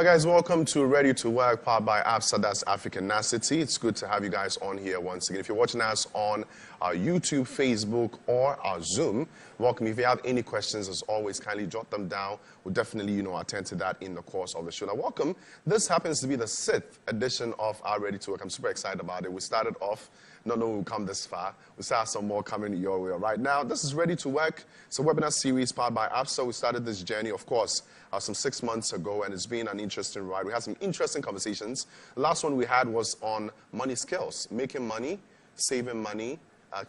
guys, welcome to Ready to Work, powered by ABSA, that's African Nasty. It's good to have you guys on here once again. If you're watching us on our YouTube, Facebook, or our Zoom, welcome. If you have any questions, as always, kindly jot them down. We'll definitely, attend to that in the course of the show. Now, welcome. This happens to be the 6th edition of our Ready to Work. I'm super excited about it. We started off, not knowing we'll come this far. We still have some more coming your way. Right now, this is Ready to Work. It's a webinar series powered by ABSA. We started this journey, of course, some 6 months ago, and it's been an interesting ride. We had some interesting conversations. The last one we had was on money skills, making money, saving money,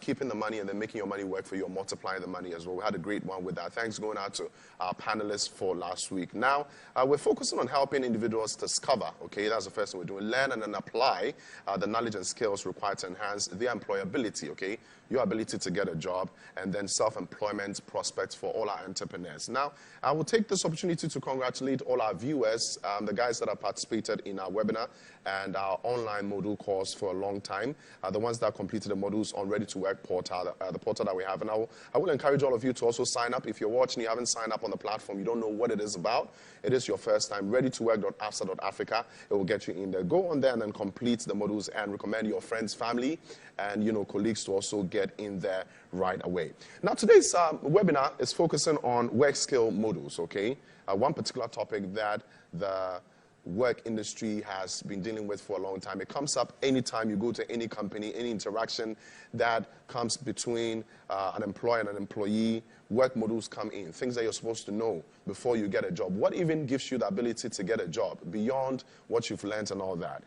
keeping the money, and then making your money work for you, or multiplying the money as well. We had a great one with that. Thanks going out to our panelists for last week. Now, we're focusing on helping individuals discover, okay, that's the first thing we're doing, learn and then apply the knowledge and skills required to enhance their employability, okay, your ability to get a job, and then self-employment prospects for all our entrepreneurs. Now, I will take this opportunity to congratulate all our viewers, the guys that have participated in our webinar and our online module course for a long time, the ones that completed the modules on Ready to Work portal, the portal that we have. And I will encourage all of you to also sign up. If you're watching, you haven't signed up on the platform, you don't know what it is about, it is your first time, readytowork.absa.africa. It will get you in there. Go on there and then complete the modules and recommend your friends, family, and colleagues to also get in there right away. Now, today's webinar is focusing on work skill modules, okay? One particular topic that the work industry has been dealing with for a long time. It comes up anytime you go to any company, any interaction that comes between an employer and an employee. Work modules come in, things that you're supposed to know before you get a job. What even gives you the ability to get a job beyond what you've learned and all that?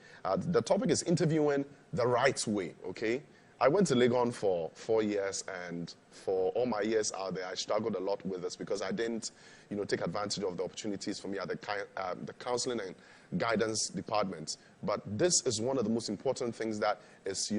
The topic is interviewing the right way, okay? I went to Legon for 4 years, and for all my years out there, I struggled a lot with this because I didn't, take advantage of the opportunities for me at the counseling and guidance department. But this is one of the most important things that is,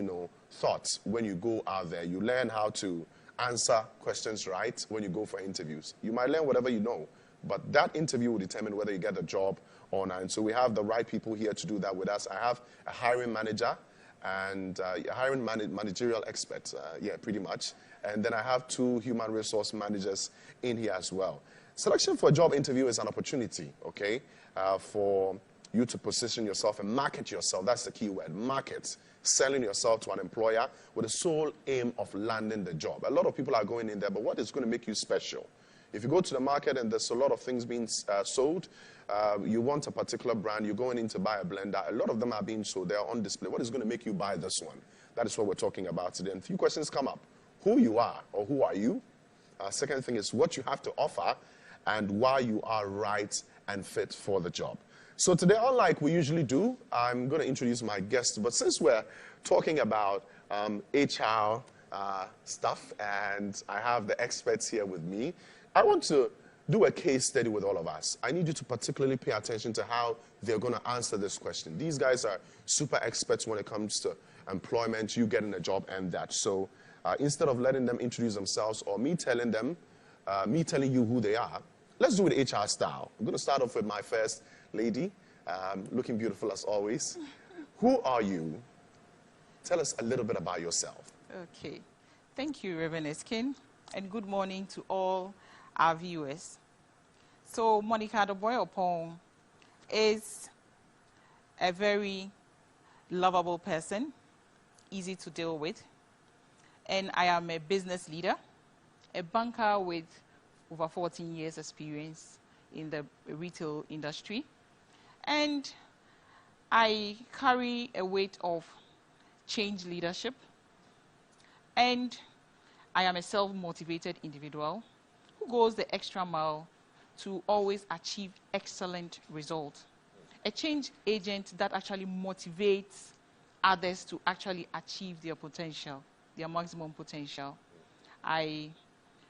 taught when you go out there. You learn how to answer questions right when you go for interviews. You might learn whatever you know, but that interview will determine whether you get the job or not. And so we have the right people here to do that with us. I have a hiring manager and hiring managerial experts, pretty much. And then I have 2 human resource managers in here as well. Selection for a job interview is an opportunity, okay, for you to position yourself and market yourself. That's the key word, market. Selling yourself to an employer with the sole aim of landing the job. A lot of people are going in there, but what is going to make you special? If you go to the market and there's a lot of things being sold, you want a particular brand, you're going in to buy a blender, a lot of them are being sold, they're on display. What is going to make you buy this one? That is what we're talking about today. And a few questions come up. Who you are, or who are you? Second thing is what you have to offer and why you are right and fit for the job. So today, unlike we usually do, I'm going to introduce my guests. But since we're talking about HR stuff and I have the experts here with me, I want to do a case study with all of us. I need you to particularly pay attention to how they're going to answer this question. These guys are super experts when it comes to employment, you getting a job and that. So instead of letting them introduce themselves or me telling you who they are, let's do it HR style. I'm going to start off with my first lady, looking beautiful as always. Who are you? Tell us a little bit about yourself. Okay. Thank you, Reverend Eskin, and good morning to all our viewers. So Monica Doboyopong is a very lovable person, easy to deal with, and I am a business leader, a banker with over 14 years experience in the retail industry, and I carry a weight of change leadership, and I am a self-motivated individual who goes the extra mile to always achieve excellent results. A change agent that actually motivates others to actually achieve their potential, their maximum potential. I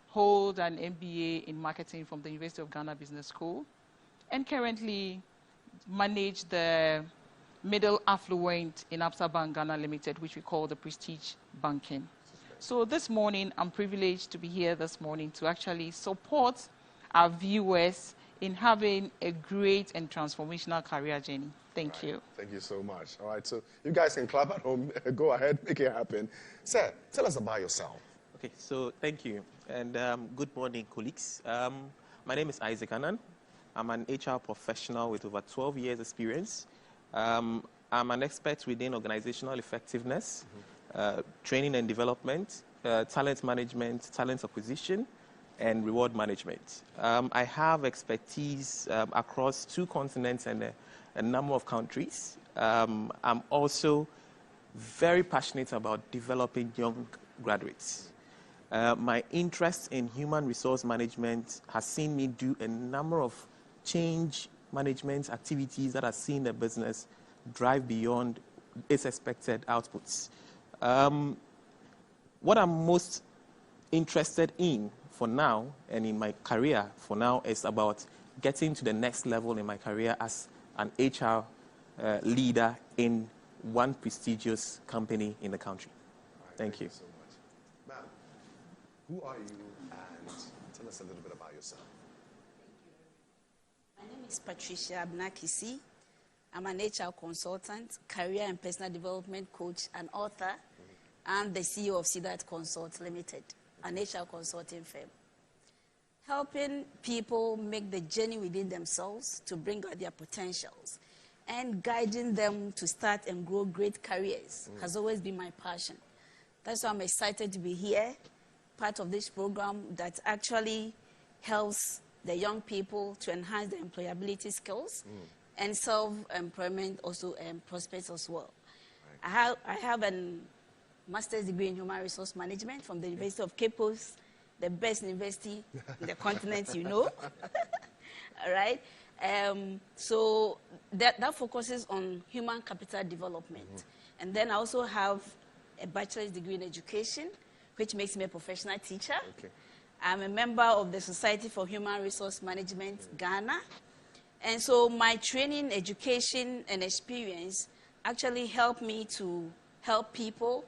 hold an MBA in marketing from the University of Ghana Business School and currently manage the middle affluent in Absa Bank Ghana Limited, which we call the Prestige Banking. So this morning, I'm privileged to be here this morning to actually support our viewers in having a great and transformational career journey. Thank you. Thank you so much. All right, so you guys can clap at home. Go ahead, make it happen. Sir, tell us about yourself. Okay, so thank you. And good morning, colleagues. My name is Isaac Annan. I'm an HR professional with over 12 years experience. I'm an expert within organizational effectiveness, training and development, talent management, talent acquisition, and reward management. I have expertise across 2 continents and a number of countries. I'm also very passionate about developing young graduates. My interest in human resource management has seen me do a number of change management activities that have seen the business drive beyond its expected outputs. What I'm most interested in for now and in my career for now is about getting to the next level in my career as an HR leader in one prestigious company in the country. Right, thank you. So much. Ma'am, who are you, and tell us a little bit about yourself. My name is Patricia Abnakisi. I'm an HR consultant, career and personal development coach, and author. I'm the CEO of CDAT Consult Limited, an HR consulting firm. Helping people make the journey within themselves to bring out their potentials and guiding them to start and grow great careers has always been my passion. That's why I'm excited to be here, part of this program that actually helps the young people to enhance their employability skills and self-employment also prospects as well. Right. I have a master's degree in human resource management from the University of Cape Coast, the best university in the continent, you know. All right. So that focuses on human capital development. And then I also have a bachelor's degree in education, which makes me a professional teacher. Okay. I'm a member of the Society for Human Resource Management, Ghana. And so my training, education, and experience actually helped me to help people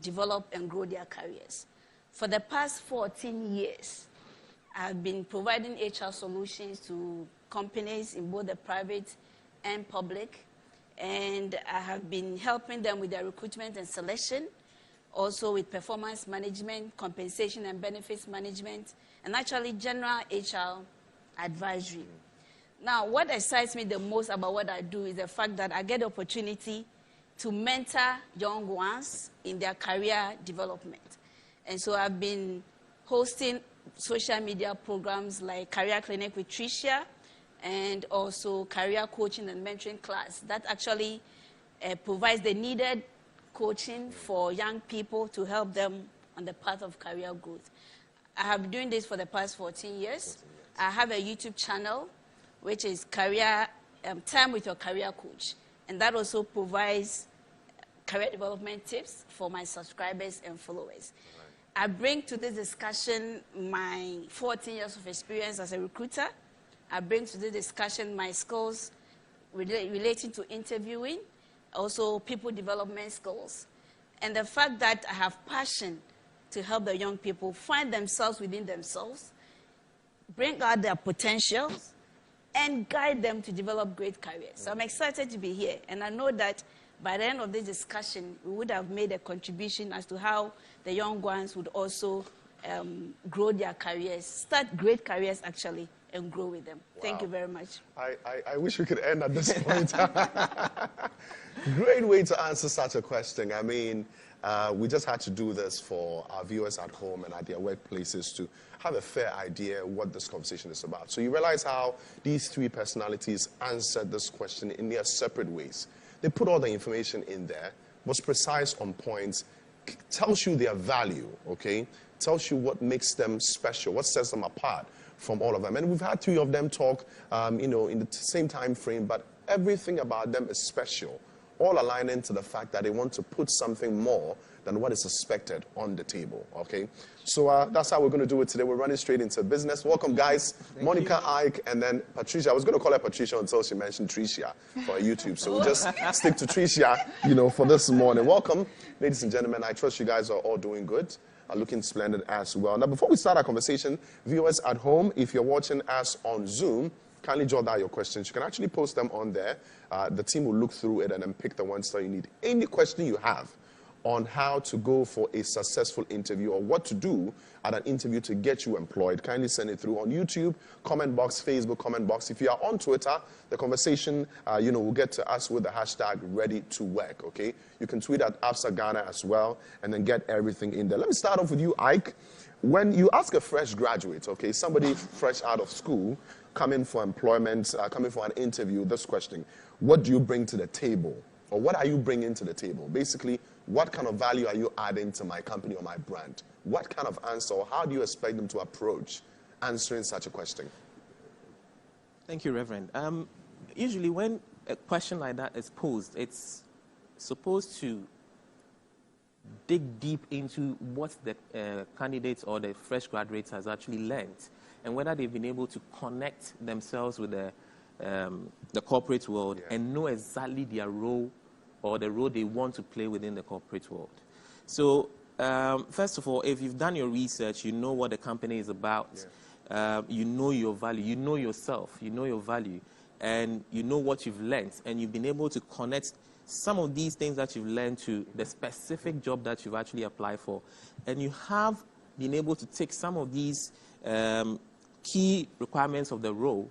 develop and grow their careers. For the past 14 years, I've been providing HR solutions to companies in both the private and public, and I have been helping them with their recruitment and selection, also with performance management, compensation and benefits management, and actually general HR advisory. Now, what excites me the most about what I do is the fact that I get the opportunity to mentor young ones in their career development. And so I've been hosting social media programs like Career Clinic with Tricia and also career coaching and mentoring class that actually provides the needed coaching for young people to help them on the path of career growth. I have been doing this for the past 14 years. I have a YouTube channel, which is Time with Your Career Coach. And that also provides career development tips for my subscribers and followers. I bring to this discussion my 14 years of experience as a recruiter. I bring to this discussion my skills relating to interviewing, also people development skills. And the fact that I have passion to help the young people find themselves within themselves, bring out their potentials, and guide them to develop great careers. So I'm excited to be here. And I know that by the end of this discussion, we would have made a contribution as to how the young ones would also grow their careers, start great careers actually, and grow with them. Wow. Thank you very much. I wish we could end at this point. Great way to answer such a question. I mean, we just had to do this for our viewers at home and at their workplaces to have a fair idea what this conversation is about. So you realize how these 3 personalities answered this question in their separate ways. They put all the information in there, was precise on points, tells you their value, okay? Tells you what makes them special, what sets them apart from all of them. And we've had 3 of them talk, in the same time frame, but everything about them is special, all aligning to the fact that they want to put something more than what is expected on the table, okay? So that's how we're going to do it today. We're running straight into business. Welcome, guys. Monica, Ike, and then Patricia. I was going to call her Patricia until she mentioned Tricia for YouTube. So we'll just stick to Tricia, for this morning. Welcome, ladies and gentlemen. I trust you guys are all doing good, are looking splendid as well. Now, before we start our conversation, viewers at home, if you're watching us on Zoom, kindly jot down your questions. You can actually post them on there. The team will look through it and then pick the ones that you need. Any question you have on how to go for a successful interview or what to do at an interview to get you employed, kindly send it through on YouTube, comment box, Facebook, comment box. If you are on Twitter, the conversation, will get to us with the hashtag ReadytoWork, okay? You can tweet at ABSA Ghana as well and then get everything in there. Let me start off with you, Ike. When you ask a fresh graduate, okay, somebody fresh out of school, coming for employment, coming for an interview, this question, what do you bring to the table? Or what are you bringing to the table? Basically, what kind of value are you adding to my company or my brand? What kind of answer or how do you expect them to approach answering such a question? Thank you, Reverend. Usually when a question like that is posed, it's supposed to dig deep into what the candidate or the fresh graduate has actually learned and whether they've been able to connect themselves with the corporate world and know exactly their role or the role they want to play within the corporate world. So, first of all, if you've done your research, you know what the company is about, you know your value, you know yourself, you know your value, and you know what you've learned, and you've been able to connect some of these things that you've learned to the specific job that you've actually applied for, and you have been able to take some of these key requirements of the role.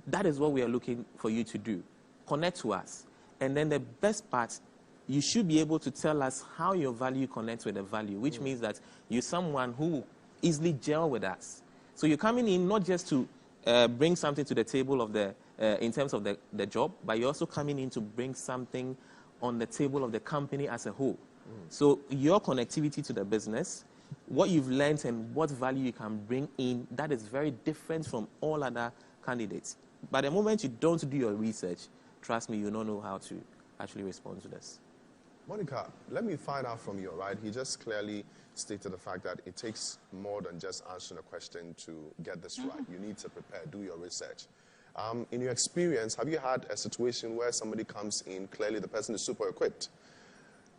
That is what we are looking for you to do. Connect to us. And then the best part, you should be able to tell us how your value connects with the value, which means that you're someone who easily gel with us. So you're coming in not just to bring something to the table of in terms of the job, but you're also coming in to bring something on the table of the company as a whole. So your connectivity to the business, what you've learned and what value you can bring in, that is very different from all other candidates. But the moment you don't do your research, trust me, you don't know how to actually respond to this. Monica, let me find out from you, right? He just clearly stated the fact that it takes more than just answering a question to get this right. You need to prepare, do your research. In your experience, have you had a situation where somebody comes in, clearly the person is super equipped,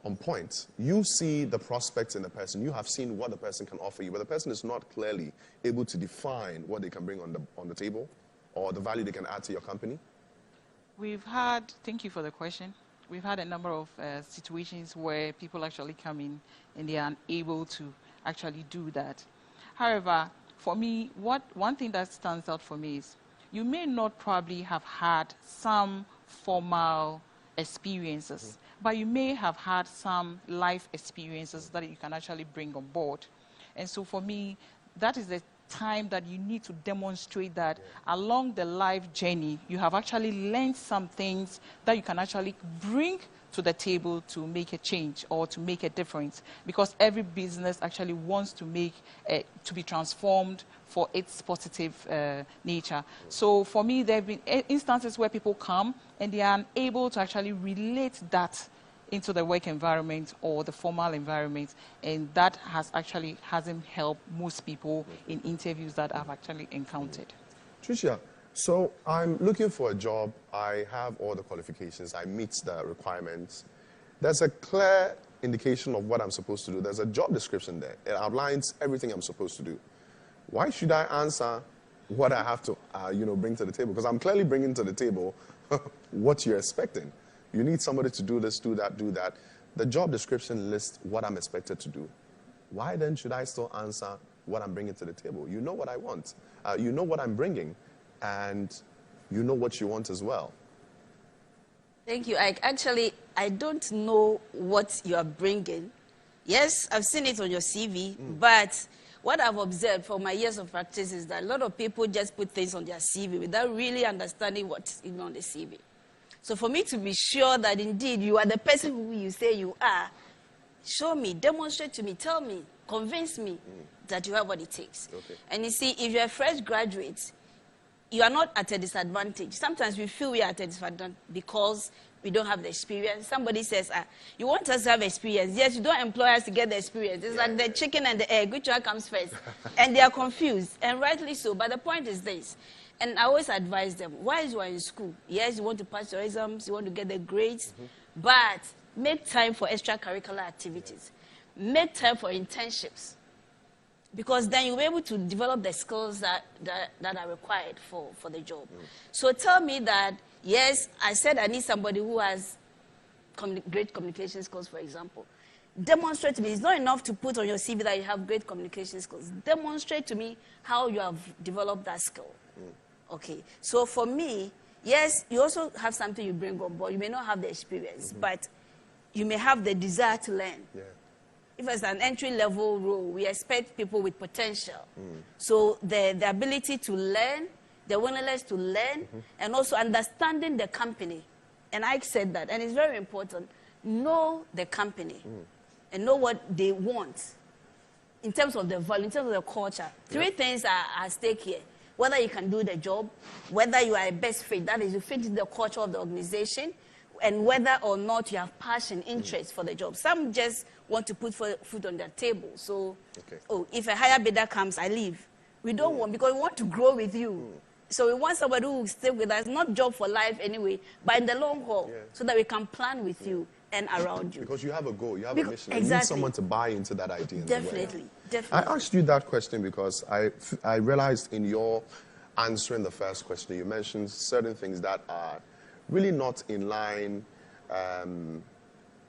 on point. You see the prospects in the person. You have seen what the person can offer you, but the person is not clearly able to define what they can bring on the table or the value they can add to your company? Thank you for the question. We've had a number of situations where people actually come in and they are unable to actually do that. However, for me, one thing that stands out for me is you may not probably have had some formal experiences, but you may have had some life experiences that you can actually bring on board. And so for me, that is the time that you need to demonstrate that along the life journey, you have actually learned some things that you can actually bring to the table to make a change or to make a difference. Because every business actually wants to to be transformed for its positive nature. So for me, there have been instances where people come and they are unable to actually relate that into the work environment or the formal environment, and that hasn't helped most people in interviews that I've actually encountered. Tricia, so I'm looking for a job. I have all the qualifications. I meet the requirements. There's a clear indication of what I'm supposed to do. There's a job description there. It outlines everything I'm supposed to do. Why should I answer what I have to, bring to the table? Because I'm clearly bringing to the table what you're expecting. You need somebody to do this, do that, do that. The job description lists what I'm expected to do. Why then should I still answer what I'm bringing to the table? You know what I want. You know what I'm bringing. And you know what you want as well. Thank you. Actually, I don't know what you are bringing. Yes, I've seen it on your CV, but what I've observed from my years of practice is that a lot of people just put things on their CV without really understanding what's even on the CV. So for me to be sure that indeed you are the person who you say you are, show me, demonstrate to me, tell me, convince me that you have what it takes. Okay. And you see, if you're a fresh graduate, you are not at a disadvantage. Sometimes we feel we are at a disadvantage because we don't have the experience. Somebody says, you want us to have experience. Yes, you don't employ us to get the experience. It's like the chicken and the egg, which one comes first? And they are confused, and rightly so. But the point is this, and I always advise them, while you are in school, yes, you want to pass your exams, you want to get the grades, but make time for extracurricular activities. Make time for internships. Because then you'll be able to develop the skills that are required for the job. So tell me that, yes, I said I need somebody who has great communication skills, for example. demonstrate to me. It's not enough to put on your CV that you have great communication skills. Demonstrate to me how you have developed that skill. Okay. So for me, yes, you also have something you bring on board. You may not have the experience, but you may have the desire to learn. Yeah. If it's an entry-level role, we expect people with potential. So the ability to learn, the willingness to learn, and also understanding the company. And I said that, and it's very important. Know the company and know what they want in terms of the value, in terms of the culture. Three things are at stake here. Whether you can do the job, whether you are a best fit, that is, you fit in the culture of the organization, and whether or not you have passion, interest for the job. Some just want to put food on their table. So, if a higher bidder comes, I leave. We don't want, because we want to grow with you. So we want somebody who will stay with us, not job for life anyway, but in the long haul, so that we can plan with you and around you. Because you have a goal, you have a mission. Exactly. You need someone to buy into that idea. Definitely. I asked you that question because I realized in your answering the first question, you mentioned certain things that are really not in line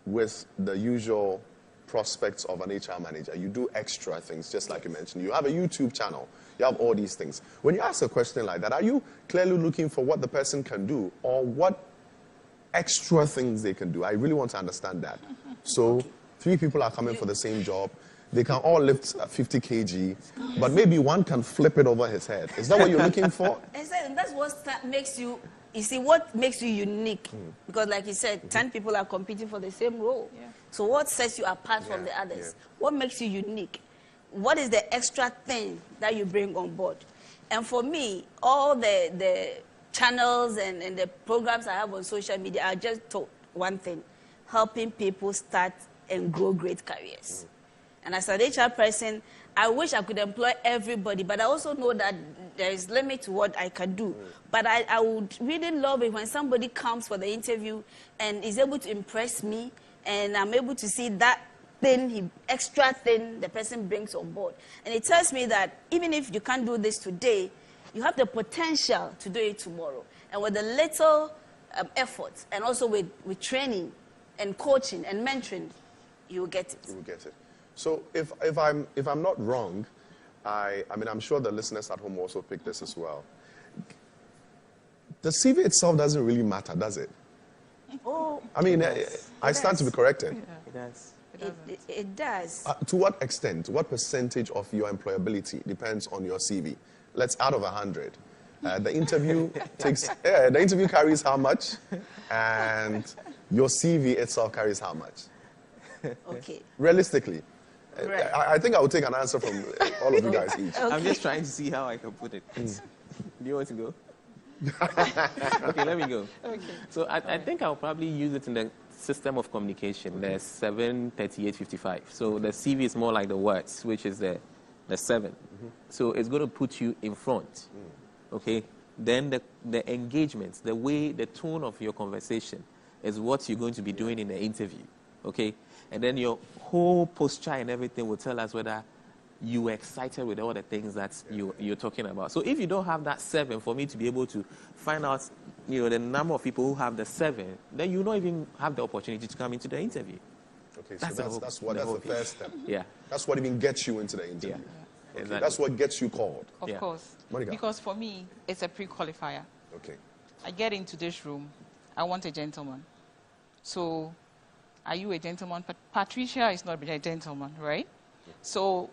with the usual prospects of an HR manager. You do extra things, just like you mentioned. You have a YouTube channel. You have all these things. When you ask a question like that, are you clearly looking for what the person can do or what extra things they can do? I really want to understand that. So 3 people are coming for the same job. They can all lift 50 kg, but maybe one can flip it over his head. Is that what you're looking for? Exactly. That's what makes you, what makes you unique. Because like you said, 10 people are competing for the same role. Yeah. So what sets you apart from the others? What makes you unique? What is the extra thing that you bring on board? And for me, all the channels and the programs I have on social media are just taught one thing: helping people start and grow great careers. And as an HR person, I wish I could employ everybody, but I also know that there is limit to what I can do. But I would really love it when somebody comes for the interview and is able to impress me, and I'm able to see that thing, extra thing the person brings on board. And it tells me that even if you can't do this today, you have the potential to do it tomorrow. And with a little effort, and also with training and coaching and mentoring, you will get it. You will get it. So if I'm not wrong, I mean, I'm sure the listeners at home also pick this as well. The CV itself doesn't really matter, does it? Oh, I mean, I stand to be corrected. It does. it does. To what extent, what percentage of your employability depends on your CV? Let's out of 100. The interview the interview carries how much, and your CV itself carries how much? Okay. Realistically. Right. I think I will take an answer from all of you guys each. Okay. I'm just trying to see how I can put it. Do you want to go? Okay, let me go. Okay. So I think I'll probably use it in the system of communication. There's 7, 38, 55. So the CV is more like the words, which is the 7. So it's going to put you in front. Okay. Then the engagement, the way, the tone of your conversation is what you're going to be doing in the interview. Okay. And then your whole posture and everything will tell us whether you were excited with all the things that you're talking about. So if you don't have that 7, for me to be able to find out, the number of people who have the 7, then you don't even have the opportunity to come into the interview. Okay, that's the first step. Yeah. That's what even gets you into the interview. Yeah. Okay, Exactly. that's what gets you called. Of course. Monica. Because for me, it's a pre-qualifier. Okay. I get into this room, I want a gentleman. So, are you a gentleman? But Patricia is not a gentleman, right? So,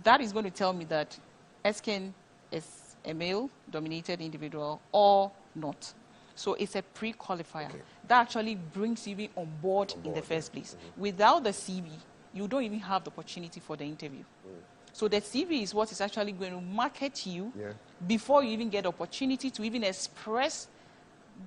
that is going to tell me that Eskin is a male-dominated individual or not. So, it's a pre-qualifier. Okay. That actually brings you on board in the first place. Without the CV, you don't even have the opportunity for the interview. So the CV is what is actually going to market you before you even get opportunity to even express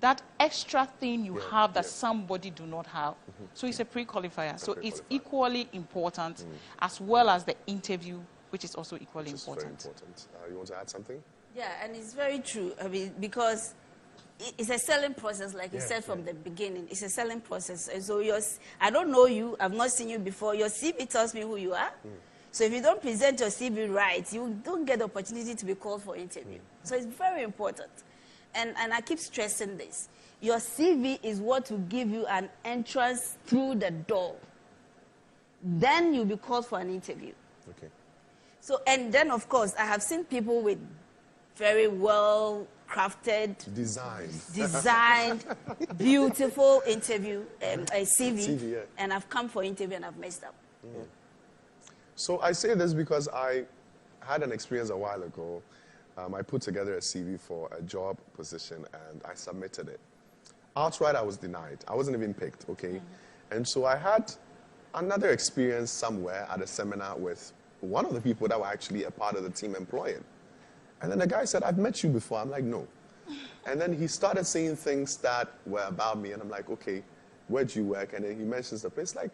that extra thing you have that somebody do not have. So it's a pre-qualifier. So it's equally important as well as the interview, which is also equally important. Very important. You want to add something? Yeah, and it's very true. I mean, because it's a selling process, like you said from the beginning. It's a selling process. And so I don't know you. I've not seen you before. Your CV tells me who you are. So if you don't present your CV right, you don't get the opportunity to be called for interview. So it's very important. And I keep stressing this. Your CV is what will give you an entrance through the door. then you'll be called for an interview. Okay. So, and then, of course, I have seen people with very well-crafted, designed, beautiful interview, a CV, yeah. and I've come for interview and I've messed up. Mm. So I say this because I had an experience a while ago. I put together a CV for a job position and I submitted it. Outright, I was denied. I wasn't even picked, okay? And so I had another experience somewhere at a seminar with one of the people that were actually a part of the team employing. And then the guy said, I've met you before. I'm like, no. And then he started saying things that were about me, and I'm like, okay, where do you work? And then he mentions the place. Like,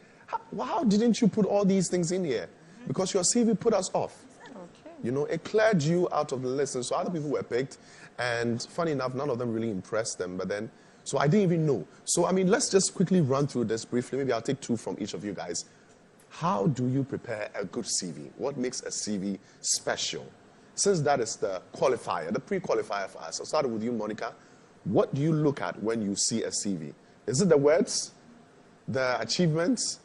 how didn't you put all these things in here? Because your CV put us off. Okay. You know, it cleared you out of the list. And so other people were picked. And funny enough, none of them really impressed them. But then, so I didn't even know. So, I mean, let's just quickly run through this briefly. Maybe I'll take 2 from each of you guys. How do you prepare a good CV? What makes a CV special? Since that is the qualifier, the pre-qualifier for us. I'll start with you, Monica. What do you look at when you see a CV? Is it the words, the achievements?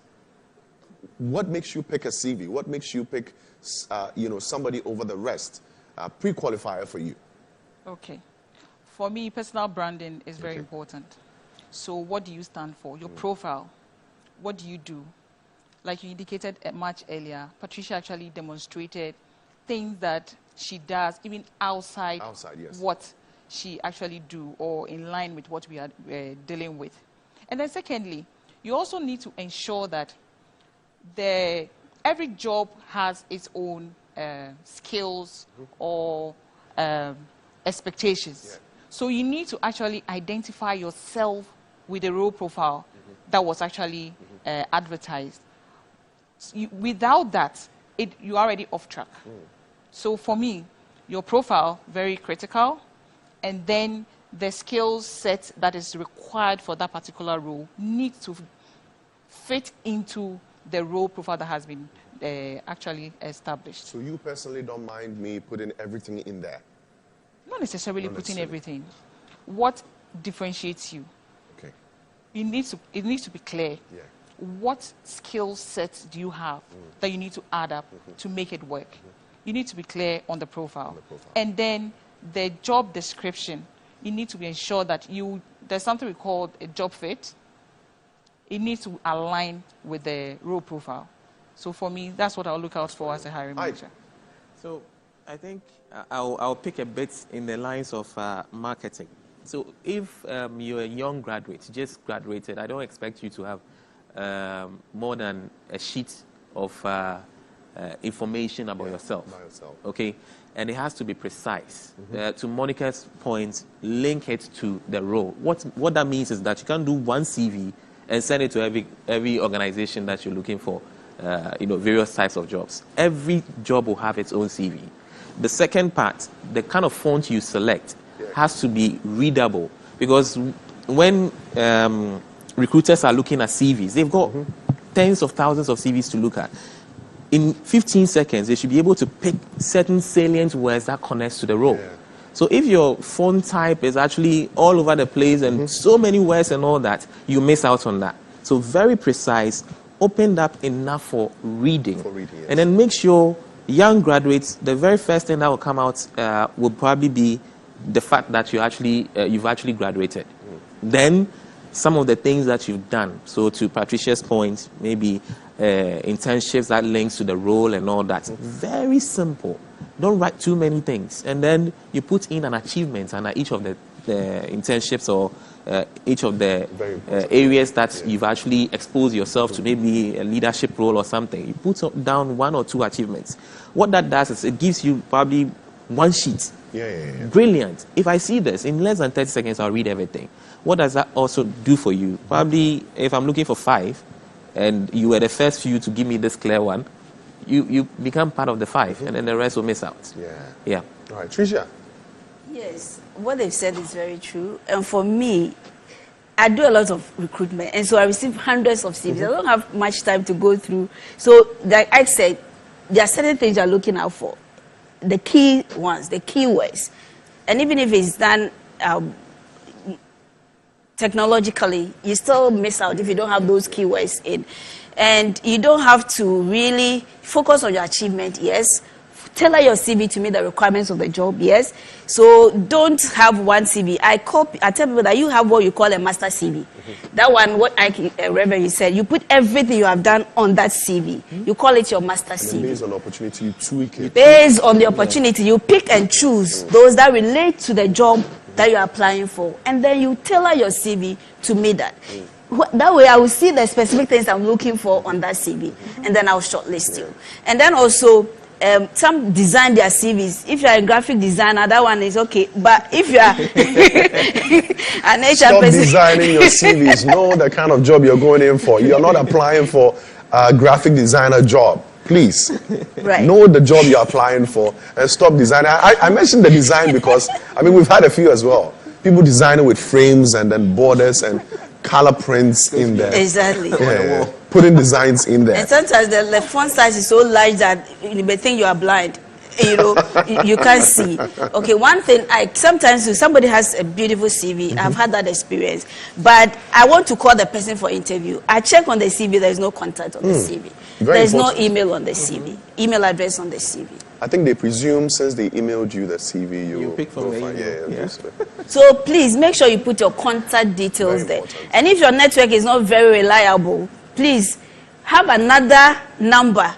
What makes you pick a CV? What makes you pick, somebody over the rest? Pre-qualifier for you. Okay. For me, personal branding is very important. So what do you stand for? Your profile. What do you do? Like you indicated much earlier, Patricia actually demonstrated things that she does even outside yes. what she actually do or in line with what we are dealing with. And then secondly, you also need to ensure that every job has its own skills or expectations. Yeah. So you need to actually identify yourself with the role profile that was actually advertised. Without that, you're already off track. So for me, your profile, very critical, and then the skill set that is required for that particular role needs to fit into the role profile that has been actually established. So you personally don't mind me putting everything in there? Not necessarily putting everything. What differentiates you? Okay. It needs to be clear. Yeah. What skill sets do you have that you need to add up to make it work? You need to be clear on the profile. And then the job description, you need to be ensured that there's something we call a job fit. It needs to align with the role profile. So for me, that's what I'll look out for as a hiring manager. So I think I'll pick a bit in the lines of marketing. So if you're a young graduate, just graduated, I don't expect you to have more than a sheet of information about yourself. Okay? And it has to be precise. To Monica's point, link it to the role. What that means is that you can't do one CV and send it to every organization that you're looking for, various types of jobs. Every job will have its own CV. The second part, the kind of font you select has to be readable, because when recruiters are looking at CVs, they've got tens of thousands of CVs to look at. In 15 seconds, they should be able to pick certain salient words that connects to the role. Yeah. So if your font type is actually all over the place and so many words and all that, you miss out on that. So very precise, opened up enough for reading. Yes. And then make sure young graduates, the very first thing that will come out will probably be the fact that you've actually graduated. Then some of the things that you've done. So to Patricia's point, maybe internships that links to the role and all that. Very simple. Don't write too many things. And then you put in an achievement under each of the internships or each of the areas that you've actually exposed yourself to, maybe a leadership role or something. You put down 1 or 2 achievements. What that does is it gives you probably 1 sheet. Brilliant. If I see this, in less than 30 seconds, I'll read everything. What does that also do for you? Probably if I'm looking for 5 and you were the first few to give me this clear one, you become part of the 5 and then the rest will miss out. Yeah. All right, Tricia. Yes, what they've said is very true. And for me, I do a lot of recruitment, and so I receive hundreds of CVs. I don't have much time to go through. So, like I said, there are certain things you're looking out for. The key ones, the keywords. And even if it's done technologically, you still miss out if you don't have those keywords in. And you don't have to really focus on your achievement, yes. Tailor your CV to meet the requirements of the job, yes. So don't have one CV. I tell people that you have what you call a master CV. That one, what Reverend, you said, you put everything you have done on that CV. You call it your master CV. Based on the opportunity, you tweak it. Based on the opportunity, you pick and choose those that relate to the job that you are applying for. And then you tailor your CV to meet that. That way, I will see the specific things I'm looking for on that CV. And then I'll shortlist you. And then also, some design their CVs. If you are a graphic designer, that one is okay. But if you are an HR Stop person, designing your CVs. Know the kind of job you're going in for. You're not applying for a graphic designer job. Please. Right. Know the job you're applying for and stop designing. I mentioned the design because, we've had a few as well. People designing with frames and then borders and color prints in there. Exactly. Yeah, putting designs in there. And sometimes the font size is so large that you may think you are blind. You can't see. Okay, one thing, sometimes if somebody has a beautiful CV, I've had that experience, but I want to call the person for interview. I check on the CV, there is no contact on the CV. There is no email on the CV, email address on the CV. I think they presume since they emailed you the CV, you pick from the email. Yeah. So please make sure you put your contact details there. And if your network is not very reliable, please have another number.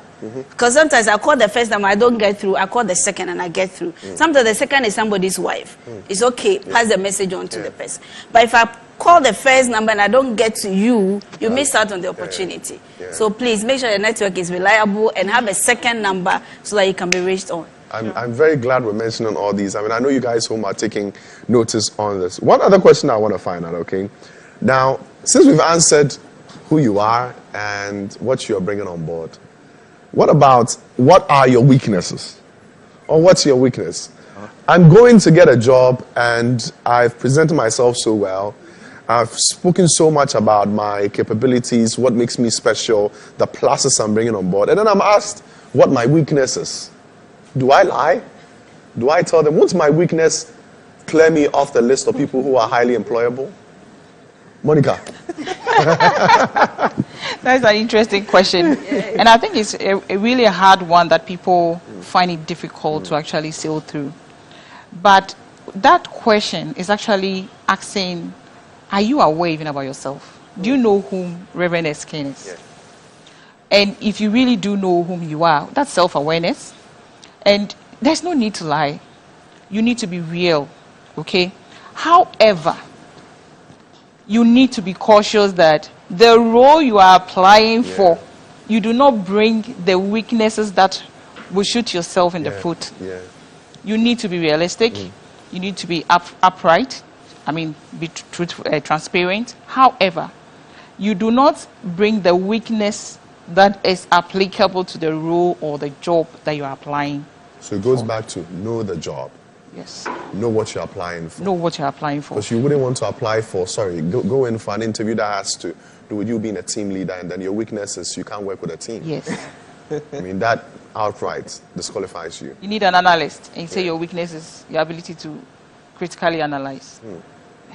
Because sometimes I call the first number, I don't get through. I call the second and I get through. Sometimes the second is somebody's wife. It's okay, pass the message on to the person. But if I call the first number and I don't get to you, you miss out on the opportunity. So please make sure your network is reliable and have a second number so that you can be reached on. I'm very glad we're mentioning all these. I know you guys home are taking notice on this. One other question I want to find out, okay? Now, since we've answered who you are and what you're bringing on board, what are your weaknesses? Or what's your weakness? I'm going to get a job and I've presented myself so well. I've spoken so much about my capabilities, what makes me special, the pluses I'm bringing on board. And then I'm asked what my weakness is. Do I lie? Do I tell them, what's my weakness? Clear me off the list of people who are highly employable? Monica. That's an interesting question. And I think it's a really hard one that people find it difficult to actually sail through. But that question is actually asking, are you aware even about yourself? Do you know whom Reverend Eskin is? Yeah. And if you really do know whom you are, that's self-awareness. And there's no need to lie. You need to be real, okay? However, you need to be cautious that the role you are applying for, you do not bring the weaknesses that will shoot yourself in the foot. Yeah. You need to be realistic. You need to be upright. Be truthful, transparent. However, you do not bring the weakness that is applicable to the role or the job that you are applying. So it goes back to know the job. Yes. Know what you're applying for. Know what you're applying for. Because you wouldn't want to apply for, go in for an interview that has to do with you being a team leader and then your weakness is you can't work with a team. Yes. That outright disqualifies you. You need an analyst and say your weakness is your ability to critically analyze.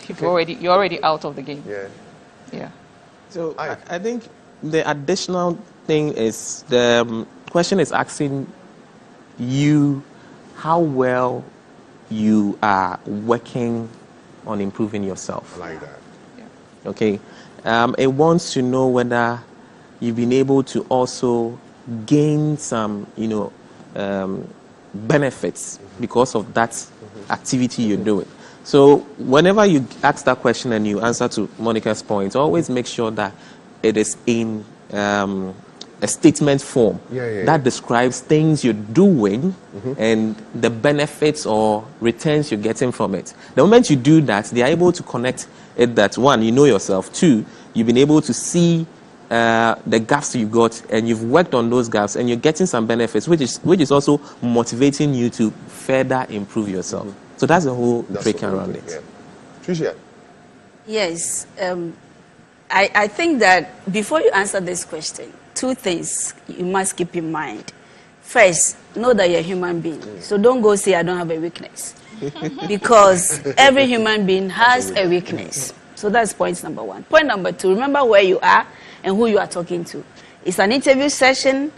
You're already out of the game. Yeah. So I think the additional thing is the question is asking you how well you are working on improving yourself. I like that. Yeah. Okay. It wants to know whether you've been able to also gain some, benefits because of that activity you're doing. So whenever you ask that question and you answer to Monica's point, always make sure that it is in a statement form that describes things you're doing and the benefits or returns you're getting from it. The moment you do that, they are able to connect it that, one, you know yourself, two, you've been able to see the gaps you got and you've worked on those gaps and you're getting some benefits, which is also motivating you to further improve yourself. So that's the whole trick around it. Yeah. Tricia? Yes. I think that before you answer this question, two things you must keep in mind. First, know that you're a human being. So don't go say, I don't have a weakness. Because every human being has a weakness. So that's point number one. Point number two, remember where you are and who you are talking to. It's an interview session.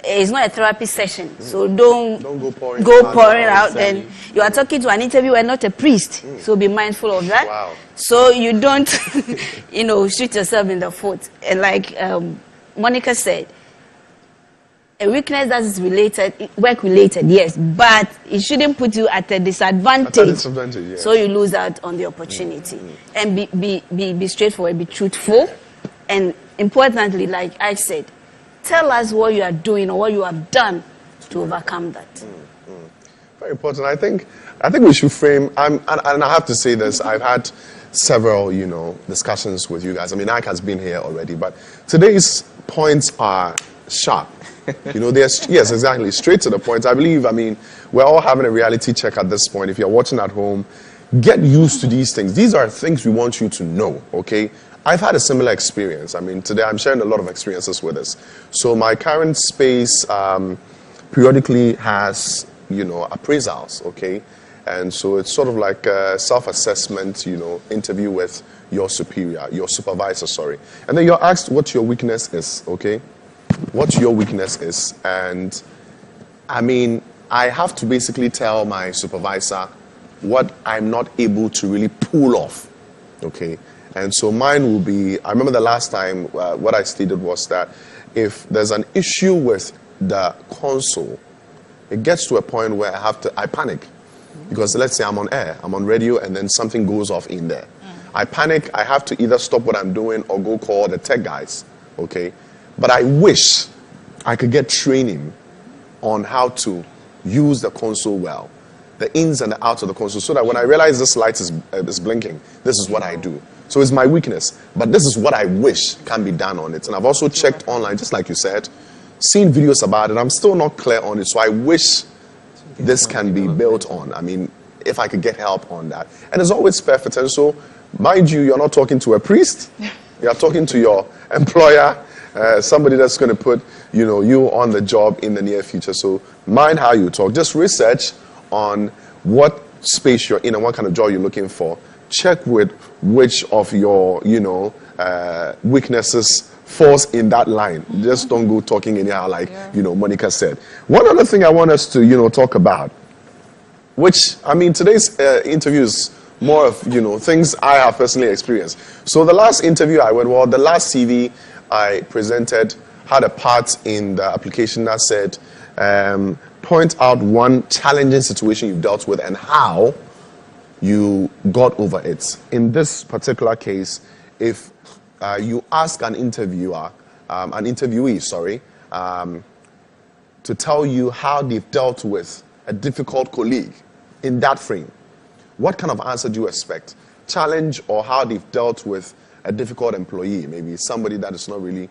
It's not a therapy session. So don't go pouring out. And you are talking to an interviewer, not a priest. So be mindful of that. Wow. So you don't, shoot yourself in the foot. And like Monica said, a weakness that is related, work related, yes, but it shouldn't put you at a disadvantage. Yes. So you lose out on the opportunity. And be straightforward, be truthful, and importantly, like I said, tell us what you are doing or what you have done to overcome that. Very important. I think we should frame. And I have to say this. I've had several, discussions with you guys. I mean, Ike has been here already, but today's points are sharp. Yes, exactly, straight to the point. I believe. I mean, we're all having a reality check at this point. If you're watching at home, get used to these things. These are things we want you to know. Okay. I've had a similar experience. I mean, today I'm sharing a lot of experiences with us. So my current space periodically has, appraisals, okay? And so it's sort of like a self-assessment, interview with your supervisor, sorry. And then you're asked what your weakness is, okay? What your weakness is. And I mean, I have to basically tell my supervisor what I'm not able to really pull off, okay? And so mine will be, I remember the last time what I stated was that if there's an issue with the console, it gets to a point where I panic. Because let's say I'm on air, I'm on radio, and then something goes off in there. I panic, I have to either stop what I'm doing or go call the tech guys, okay? But I wish I could get training on how to use the console well, the ins and the outs of the console, so that when I realize this light is blinking, this is what I do. So it's my weakness, but this is what I wish can be done on it. And I've also checked online, just like you said, seen videos about it. I'm still not clear on it, so I wish this can be built on. I mean, if I could get help on that. And it's always perfect. And so, mind you, you're not talking to a priest. You're talking to your employer, somebody that's going to put, you on the job in the near future. So mind how you talk. Just research on what space you're in and what kind of job you're looking for. Check with which of your, weaknesses falls in that line. Just don't go talking anyhow like, Monica said. One other thing I want us to, talk about, which, I mean, today's interview is more of, things I have personally experienced. So the last interview the last CV I presented had a part in the application that said, point out one challenging situation you've dealt with and how you got over it. In this particular case, if you ask an interviewee, to tell you how they've dealt with a difficult colleague in that frame, what kind of answer do you expect? Challenge or how they've dealt with a difficult employee, maybe somebody that is not really,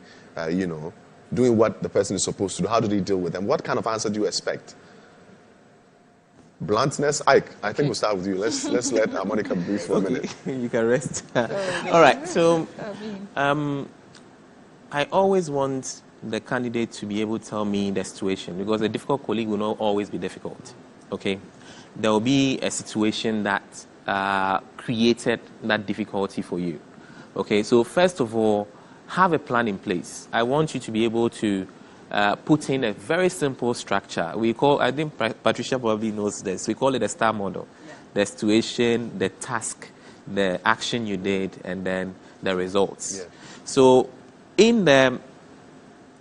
doing what the person is supposed to do. How do they deal with them? What kind of answer do you expect? Bluntness? I think we'll start with you. Let's let Monica breathe for a minute. You can rest. All right. So, I always want the candidate to be able to tell me the situation, because a difficult colleague will not always be difficult. Okay, there will be a situation that created that difficulty for you. Okay, so first of all, have a plan in place. I want you to be able to put in a very simple structure. I think Patricia probably knows this. We call it a STAR model. Yeah. The situation, the task, the action you did, and then the results. Yeah. So in them,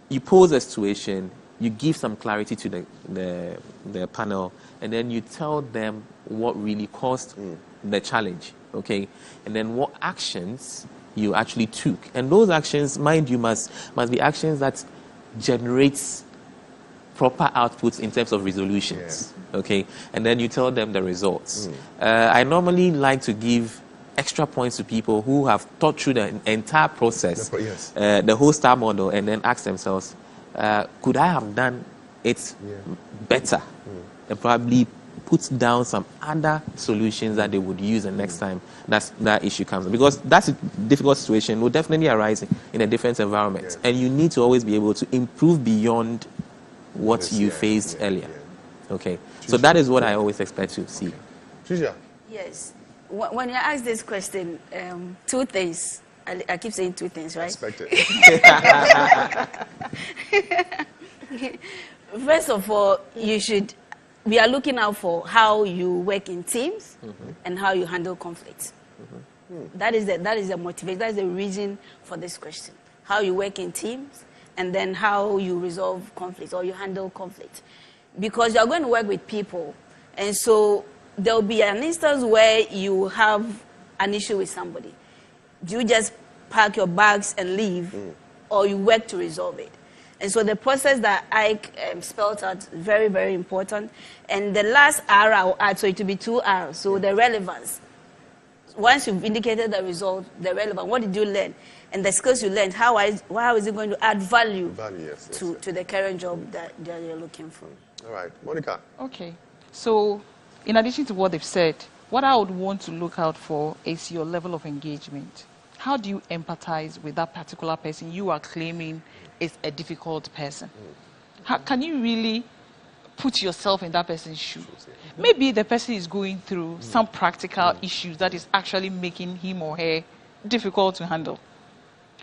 you pose a situation, you give some clarity to the panel, and then you tell them what really caused the challenge, okay? And then what actions you actually took. And those actions, mind you, must be actions that generates proper outputs in terms of resolutions, okay? And then you tell them the results. I normally like to give extra points to people who have thought through the entire process, the whole STAR model, and then ask themselves, could I have done it better? And probably put down some other solutions that they would use the next time that issue comes up. Because that's a difficult situation, will definitely arise in a different environment. And you need to always be able to improve beyond what you faced earlier. Okay, so that is what I always expect to see. Tricia? Yes. When you ask this question, two things. I keep saying two things, right? Expect it. First of all, we are looking out for how you work in teams and how you handle conflict. That is the motivation, that is the reason for this question. How you work in teams and then how you resolve conflict or you handle conflict. Because you are going to work with people, and so there will be an instance where you have an issue with somebody. Do you just pack your bags and leave, or you work to resolve it? And so the process that Ike spelled out is very, very important. And the last R I will add, so it will be 2 R's. So the relevance. Once you've indicated the result, the relevant, what did you learn? And the skills you learned, how is it going to add value, to the current job that you're looking for? All right. Monica. Okay. So in addition to what they've said, what I would want to look out for is your level of engagement. How do you empathize with that particular person you are claiming is a difficult person? How can you really put yourself in that person's shoes? Maybe the person is going through some practical issues that is actually making him or her difficult to handle.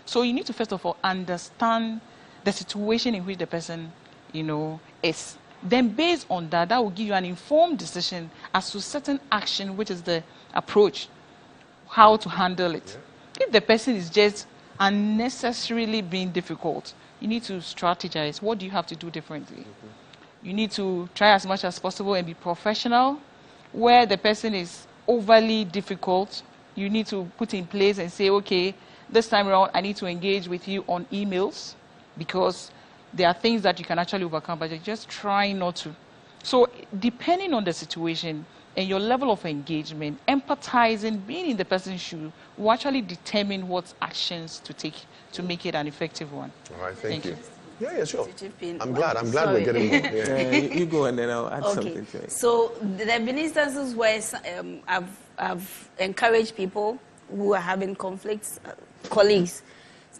So you need to first of all understand the situation in which the person, is. Then based on that, that will give you an informed decision as to certain action, which is the approach, how to handle it. If the person is just unnecessarily being difficult, you need to strategize. What do you have to do differently? You need to try as much as possible and be professional. Where the person is overly difficult, you need to put in place and say, okay, this time around I need to engage with you on emails, because there are things that you can actually overcome, but you just try not to. So depending on the situation and your level of engagement, empathizing, being in the person's shoe, will actually determine what actions to take to make it an effective one. All right, thank you. you. Yeah, sure. I'm glad we're getting more. Yeah. You go and then I'll add something to it. So there have been instances where I've encouraged people who are having conflicts, colleagues,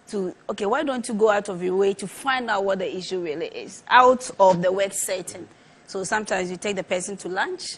to, okay, why don't you go out of your way to find out what the issue really is, out of the work setting. So sometimes you take the person to lunch,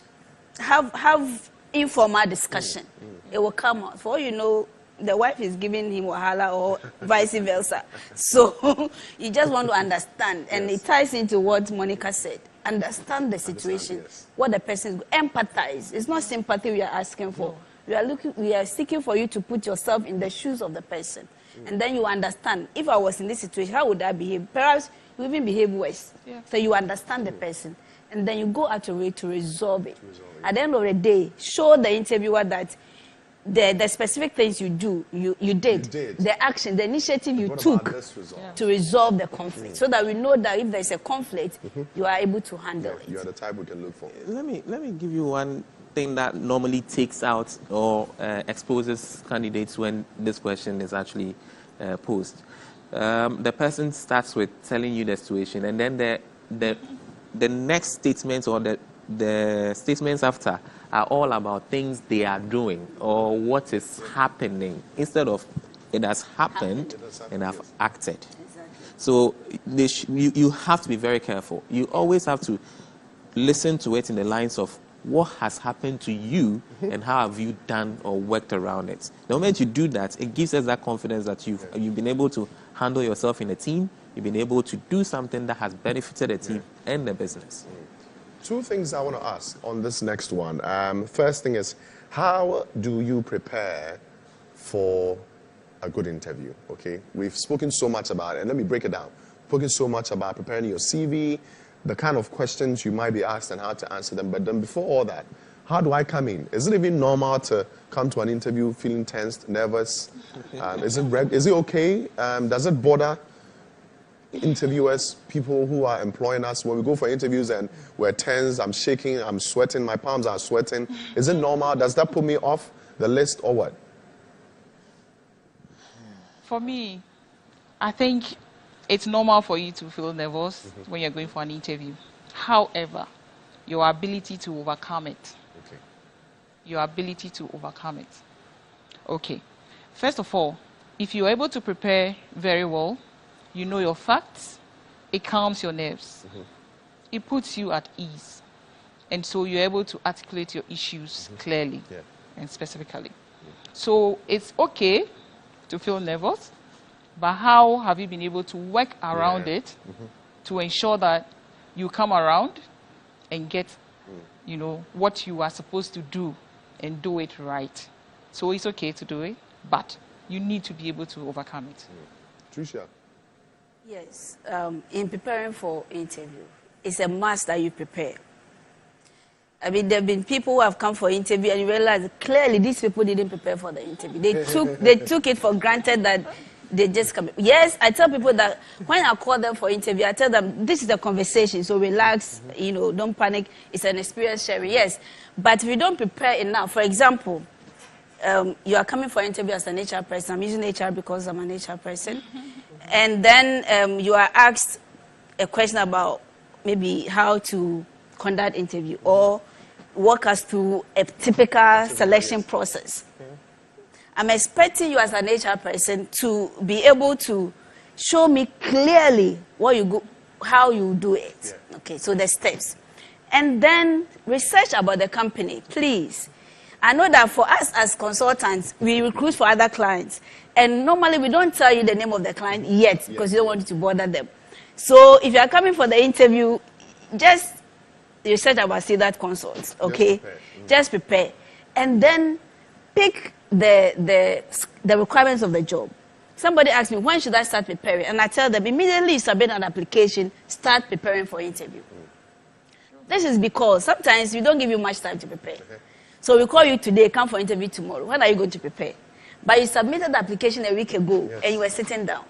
have informal discussion. It will come out. For all you know, the wife is giving him wahala or vice versa. So you just want to understand. And it ties into what Monica said. Understand the situation, what the person is, empathize. It's not sympathy we are asking for. We are seeking for you to put yourself in the shoes of the person. And then you understand, if I was in this situation, how would I behave? Perhaps you even behave worse. So you understand the person. And then you go out your way to resolve it. At the end of the day, show the interviewer that the specific things you did, the action, the initiative you took to resolve the conflict, so that we know that if there's a conflict, you are able to handle it. You are the type we can look for. Let me give you one thing that normally takes out or exposes candidates when this question is actually posed. The person starts with telling you the situation, and then the next statements or the statements after are all about things they are doing or what is happening, instead of it has happened and I've acted. So you have to be very careful. You always have to listen to it in the lines of what has happened to you and how have you done or worked around it. The moment you do that, it gives us that confidence that you've been able to handle yourself in a team, you've been able to do something that has benefited the team and the business. Two things I want to ask on this next one. First thing is, how do you prepare for a good interview? Okay, we've spoken so much about it, and let me break it down. Spoken so much about preparing your CV, the kind of questions you might be asked and how to answer them. But then before all that, how do I come in? Is it even normal to come to an interview feeling tensed, nervous? Is it okay? Does it bother interviewers, people who are employing us, when we go for interviews and we're tense, I'm shaking, I'm sweating, my palms are sweating? Is it normal? Does that put me off the list or what? For me, I think it's normal for you to feel nervous when you're going for an interview. However, your ability to overcome it. Your ability to overcome it. Okay. First of all, if you're able to prepare very well, you know your facts, it calms your nerves. It puts you at ease. And so you're able to articulate your issues clearly and specifically. So it's okay to feel nervous, but how have you been able to work around it to ensure that you come around and get, you know, what you are supposed to do and do it right. So it's okay to do it, but you need to be able to overcome it. Tricia? Yes, in preparing for interview, it's a must that you prepare. I mean, there have been people who have come for interview and you realize clearly these people didn't prepare for the interview. They took it for granted that they just come. Yes, I tell people that when I call them for interview, I tell them this is a conversation, so relax, you know, don't panic. It's an experience sharing, yes. But if you don't prepare enough, for example, you are coming for interview as an HR person. I'm using HR because I'm an HR person. And then you are asked a question about maybe how to conduct interview or walk us through a typical selection process. I'm expecting you as an HR person to be able to show me clearly what you go, how you do it. Okay, so the steps. And then research about the company, please. I know that for us as consultants, we recruit for other clients. And normally we don't tell you the name of the client yet because you don't want to bother them. So if you are coming for the interview, just research about that Consults, okay? Just prepare. And then pick the requirements of the job. Somebody asked me, when should I start preparing? And I tell them, immediately you submit an application, start preparing for interview. This is because sometimes we don't give you much time to prepare. So we call you today, come for interview tomorrow. When are you going to prepare? But you submitted the application a week ago and you were sitting down.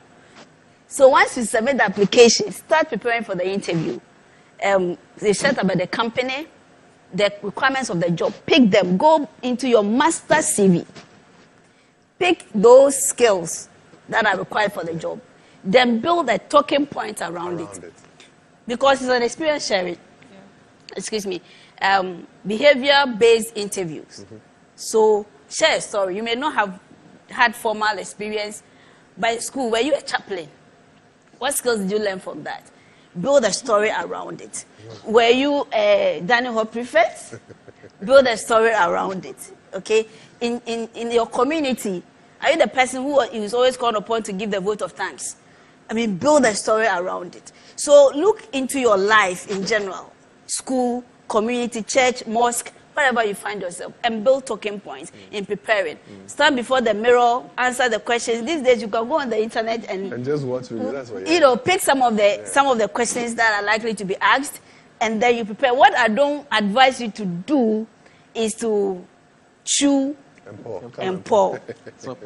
So once you submit the application, start preparing for the interview. Research about the company, the requirements of the job. Pick them. Go into your master CV. Pick those skills that are required for the job. Then build a talking point around it. Because it's an experience sharing. Excuse me. Behavior-based interviews. So share a story. You may not have had formal experience, but in school, were you a chaplain? What skills did you learn from that? Build a story around it. Were you a dining hall prefect? Build a story around it. Okay? In your community, are you the person who is always called upon to give the vote of thanks? I mean, build a story around it. So look into your life in general. School, community, church, mosque, wherever you find yourself, and build talking points in preparing. Stand before the mirror, answer the questions. These days you can go on the internet and just watch videos. That's what you know, pick some of the questions that are likely to be asked, and then you prepare. What I don't advise you to do is to chew and pour.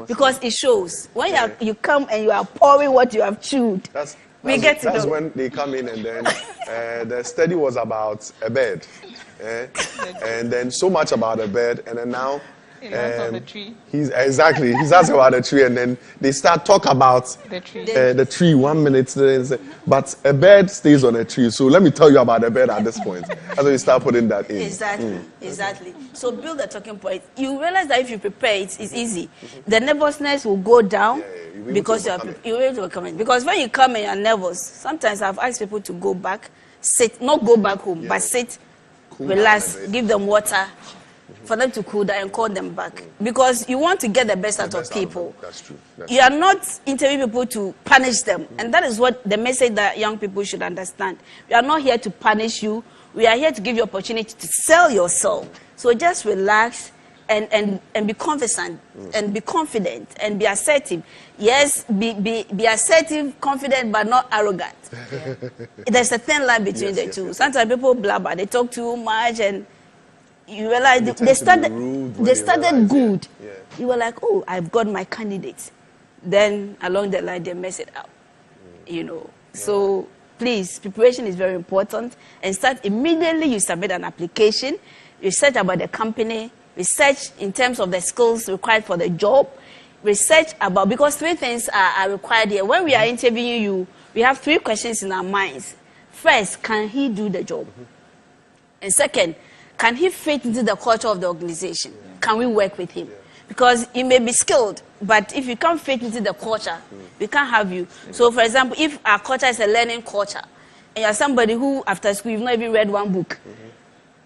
Because it shows. When you come and you are pouring what you have chewed, that's when they come in and then the study was about a bed. And then so much about a bed, and then now he's asked about the tree, and then they start talk about the tree 1 minute, but a bird stays on a tree. So let me tell you about the bird at this point. That's when you start putting that in. Exactly. So build a talking point. You realize that if you prepare, it's easy. The nervousness will go down because you're able to come in. Because when you come and you're nervous, sometimes I've asked people to go back, sit, not go back home, but sit. Relax, give them water for them to cool down and call them back. Because you want to get the best out of people. That's true. You are not interviewing people to punish them. And that is what the message that young people should understand. We are not here to punish you. We are here to give you opportunity to sell yourself. So just relax and be conversant and be confident and be assertive. Yes, be assertive, confident, but not arrogant. There's a thin line between the two. Sometimes people blabber, they talk too much, and you realize they started good. You were like, oh, I've got my candidates. Then along the line, they mess it up. You know. So please, preparation is very important. And start immediately. You submit an application. Research about the company. Research in terms of the skills required for the job. Research about, because three things are required here. When we are interviewing you, we have three questions in our minds. First, can he do the job? And second, can he fit into the culture of the organization? Can we work with him? Because you may be skilled, but if you can't fit into the culture, we can't have you. So, for example, if our culture is a learning culture, and you're somebody who, after school, you've not even read one book,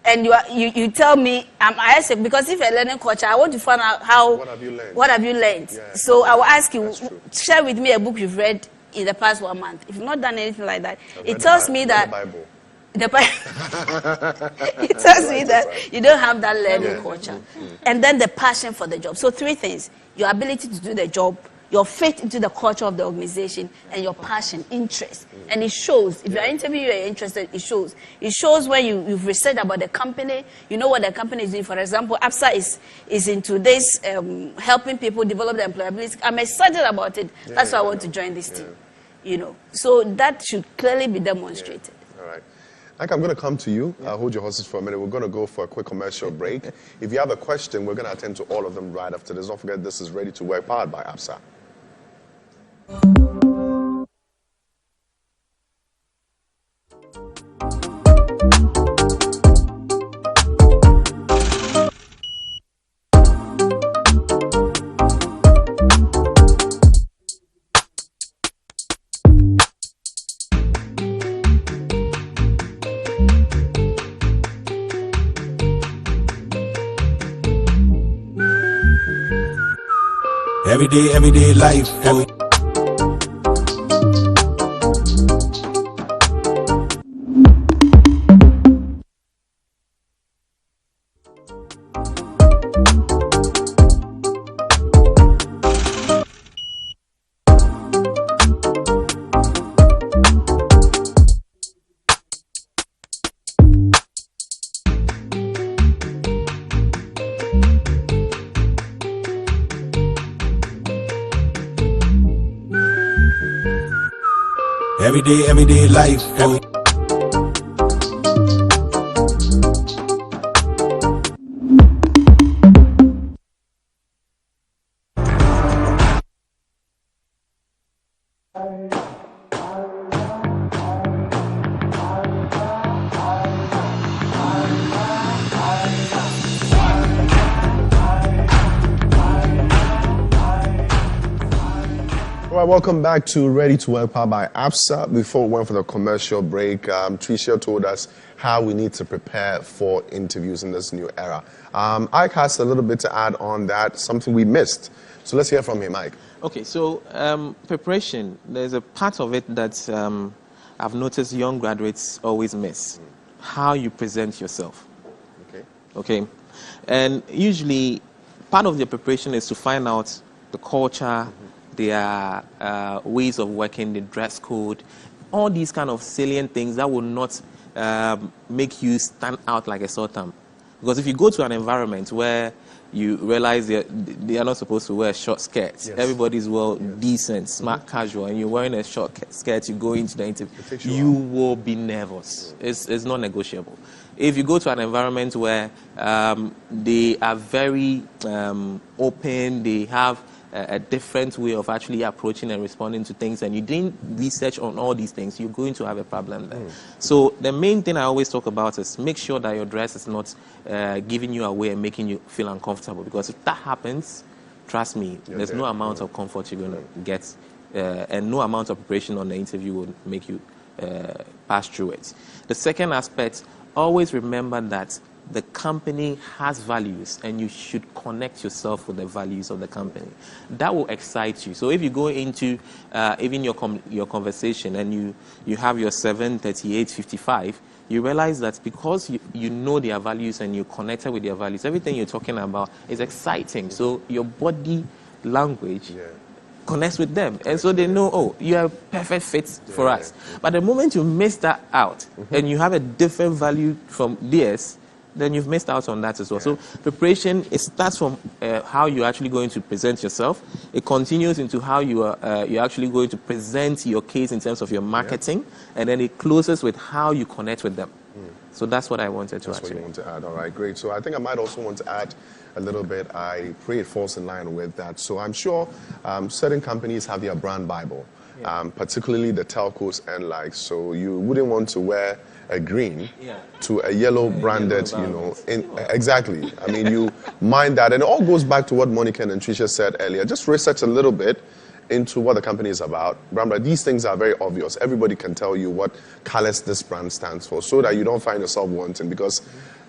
and you tell me, I ask you, because if you're learning culture, I want to find out What have you learned? What have you learned? Yeah. So I will ask you, That's true. share with me a book you've read in the past 1 month. If you've not done anything like that, I've it read tells the me Bible. that Bible. the Bible. It tells me that you don't have that learning culture. And then the passion for the job. So 3 things: your ability to do the job, your faith into the culture of the organization, and your passion, interest. And it shows. If you're interviewing, you're interested, it shows. It shows when you've researched about the company, you know what the company is doing. For example, APSA is into this, helping people develop their employability. I'm excited about it. That's why I want to join this team. You know, so that should clearly be demonstrated. All right. Mike, I'm going to come to you. Hold your horses for a minute. We're going to go for a quick commercial break. If you have a question, we're going to attend to all of them right after this. Don't forget, this is Ready to Work, powered by APSA. Everyday life. Everyday life. All right, welcome back to Ready to Work, powered by APSA. Before we went for the commercial break, Tricia told us how we need to prepare for interviews in this new era. Ike has a little bit to add on that, something we missed. So let's hear from him, Ike. Okay, so preparation, there's a part of it that I've noticed young graduates always miss. How you present yourself. Okay. And usually part of the preparation is to find out the culture, their ways of working, the dress code, all these kind of salient things that will not make you stand out like a sore thumb. Because if you go to an environment where you realize they are not supposed to wear short skirts, everybody's well decent, smart, casual, and you're wearing a short skirt, you go into the interview, you will be nervous. It's not negotiable. If you go to an environment where they are very open, they have a different way of actually approaching and responding to things, and you didn't research on all these things, you're going to have a problem there. So the main thing I always talk about is make sure that your dress is not giving you away and making you feel uncomfortable, because if that happens, trust me, there's no amount of comfort you're going to get, and no amount of preparation on the interview will make you pass through it. The second aspect, always remember that the company has values, and you should connect yourself with the values of the company. That will excite you. So if you go into even your conversation and you have your 7:38:55, you realize that because you know their values and you're connected with their values, everything you're talking about is exciting. So your body language connects with them, and so they know, oh, you are a perfect fit for us. But the moment you miss that out and you have a different value from theirs, then you've missed out on that as well. So preparation, it starts from how you're actually going to present yourself. It continues into how you're actually going to present your case in terms of your marketing, and then it closes with how you connect with them. So that's what I wanted to That's what you want to add. All right, great. So I think I might also want to add a little bit. I pray it falls in line with that. So I'm sure certain companies have their brand Bible, particularly the telcos and like. So you wouldn't want to wear a green to a yellow branded, exactly. I mean, you mind that. And it all goes back to what Monica and Tricia said earlier. Just research a little bit into what the company is about. Remember, these things are very obvious. Everybody can tell you what colors this brand stands for, so that you don't find yourself wanting. Because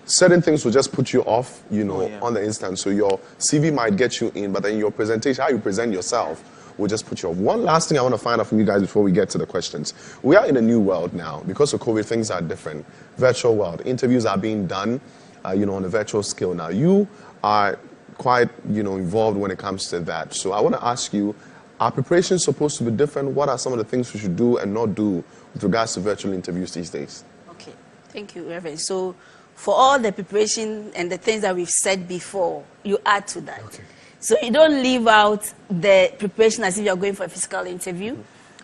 certain things will just put you off, you know, Oh, yeah. on the instant. So your CV might get you in, but then your presentation, how you present yourself, will just put you off. One last thing I want to find out from you guys before we get to the questions. We are in a new world now. Because of COVID, things are different. Virtual world. Interviews are being done, you know, on a virtual scale now. You are quite, you know, involved when it comes to that. So I want to ask you, are preparations supposed to be different? What are some of the things we should do and not do with regards to virtual interviews these days? Okay, thank you, Reverend. So for all the preparation and the things that we've said before, you add to that. Okay. So you don't leave out the preparation as if you're going for a physical interview.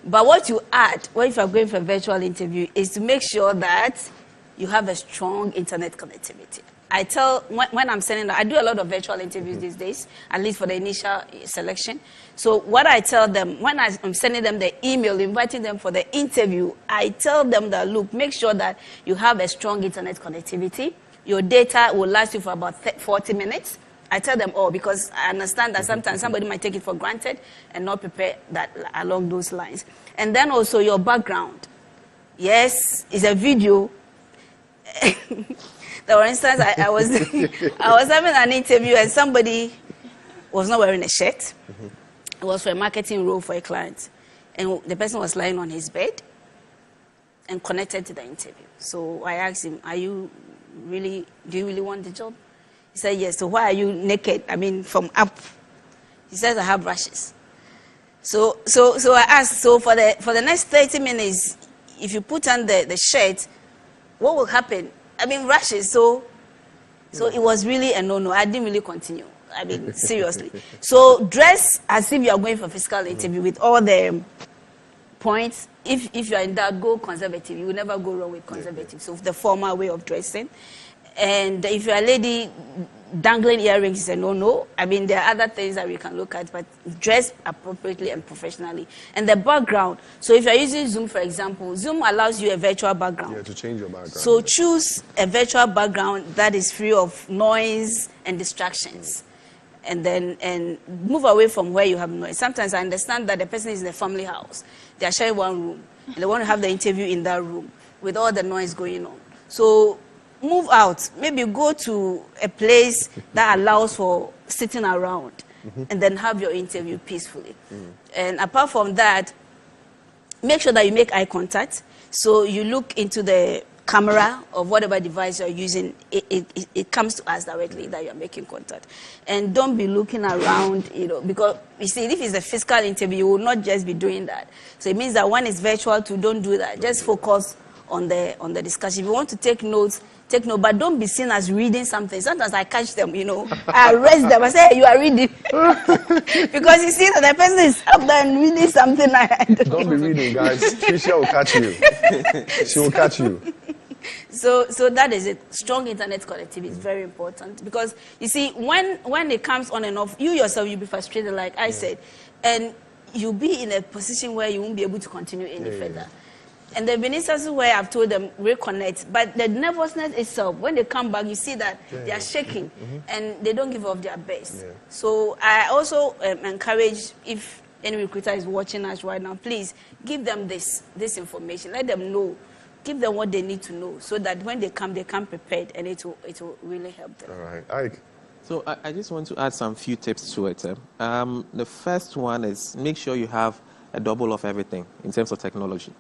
But what you add, what if you're going for a virtual interview, is to make sure that you have a strong internet connectivity. I tell, when I'm sending, I do a lot of virtual interviews these days, at least for the initial selection. So what I tell them, when I'm sending them the email, inviting them for the interview, I tell them that, look, make sure that you have a strong internet connectivity. Your data will last you for about 40 minutes. I tell them all because I understand that sometimes somebody might take it for granted and not prepare that along those lines. And then also your background. Yes, it's a video. For instance, I was having an interview and somebody was not wearing a shirt. It was for a marketing role for a client. And the person was lying on his bed and connected to the interview. So I asked him, do you really want the job? He said, yes. So why are you naked? I mean, from up. He says, I have rashes. So I asked, so for the next 30 minutes, if you put on the shirt, what will happen? I mean, rashes. So it was really a no-no. I didn't really continue. I mean, seriously. So dress as if you are going for a physical interview with all the points. If you are in that, go conservative. You will never go wrong with conservative. So the formal way of dressing. And if you're a lady, dangling earrings is a no-no. I mean, there are other things that we can look at, but dress appropriately and professionally. And the background. So if you're using Zoom, for example, Zoom allows you a virtual background. Yeah, to change your background. So choose a virtual background that is free of noise and distractions. And move away from where you have noise. Sometimes I understand that the person is in a family house. They are sharing one room. And they want to have the interview in that room with all the noise going on. So move out. Maybe go to a place that allows for sitting around and then have your interview peacefully. And apart from that, make sure that you make eye contact. So you look into the camera of whatever device you're using. It comes to us directly that you're making contact. And don't be looking around, you know, because you see, if it's a physical interview, you will not just be doing that. So it means that when it's virtual too, don't do that. Just focus on the discussion. If you want to take notes, take note, but don't be seen as reading something. Sometimes I catch them, you know, I arrest them. I say, hey, you are reading. Because you see that the person is up there and reading something. Don't be reading, guys. Tricia will catch you. She will catch you. So that is it. Strong internet connectivity is very important because you see, when it comes on and off, you yourself, you'll be frustrated, like I said, and you'll be in a position where you won't be able to continue any further. And there have been instances where I've told them reconnect, but the nervousness itself, when they come back, you see that they are shaking and they don't give up their best. So I also encourage, if any recruiter is watching us right now, please give them this information. Let them know. Give them what they need to know so that when they come prepared and it will really help them. All right. Ike. So I just want to add some few tips to it. The first one is make sure you have a double of everything in terms of technology.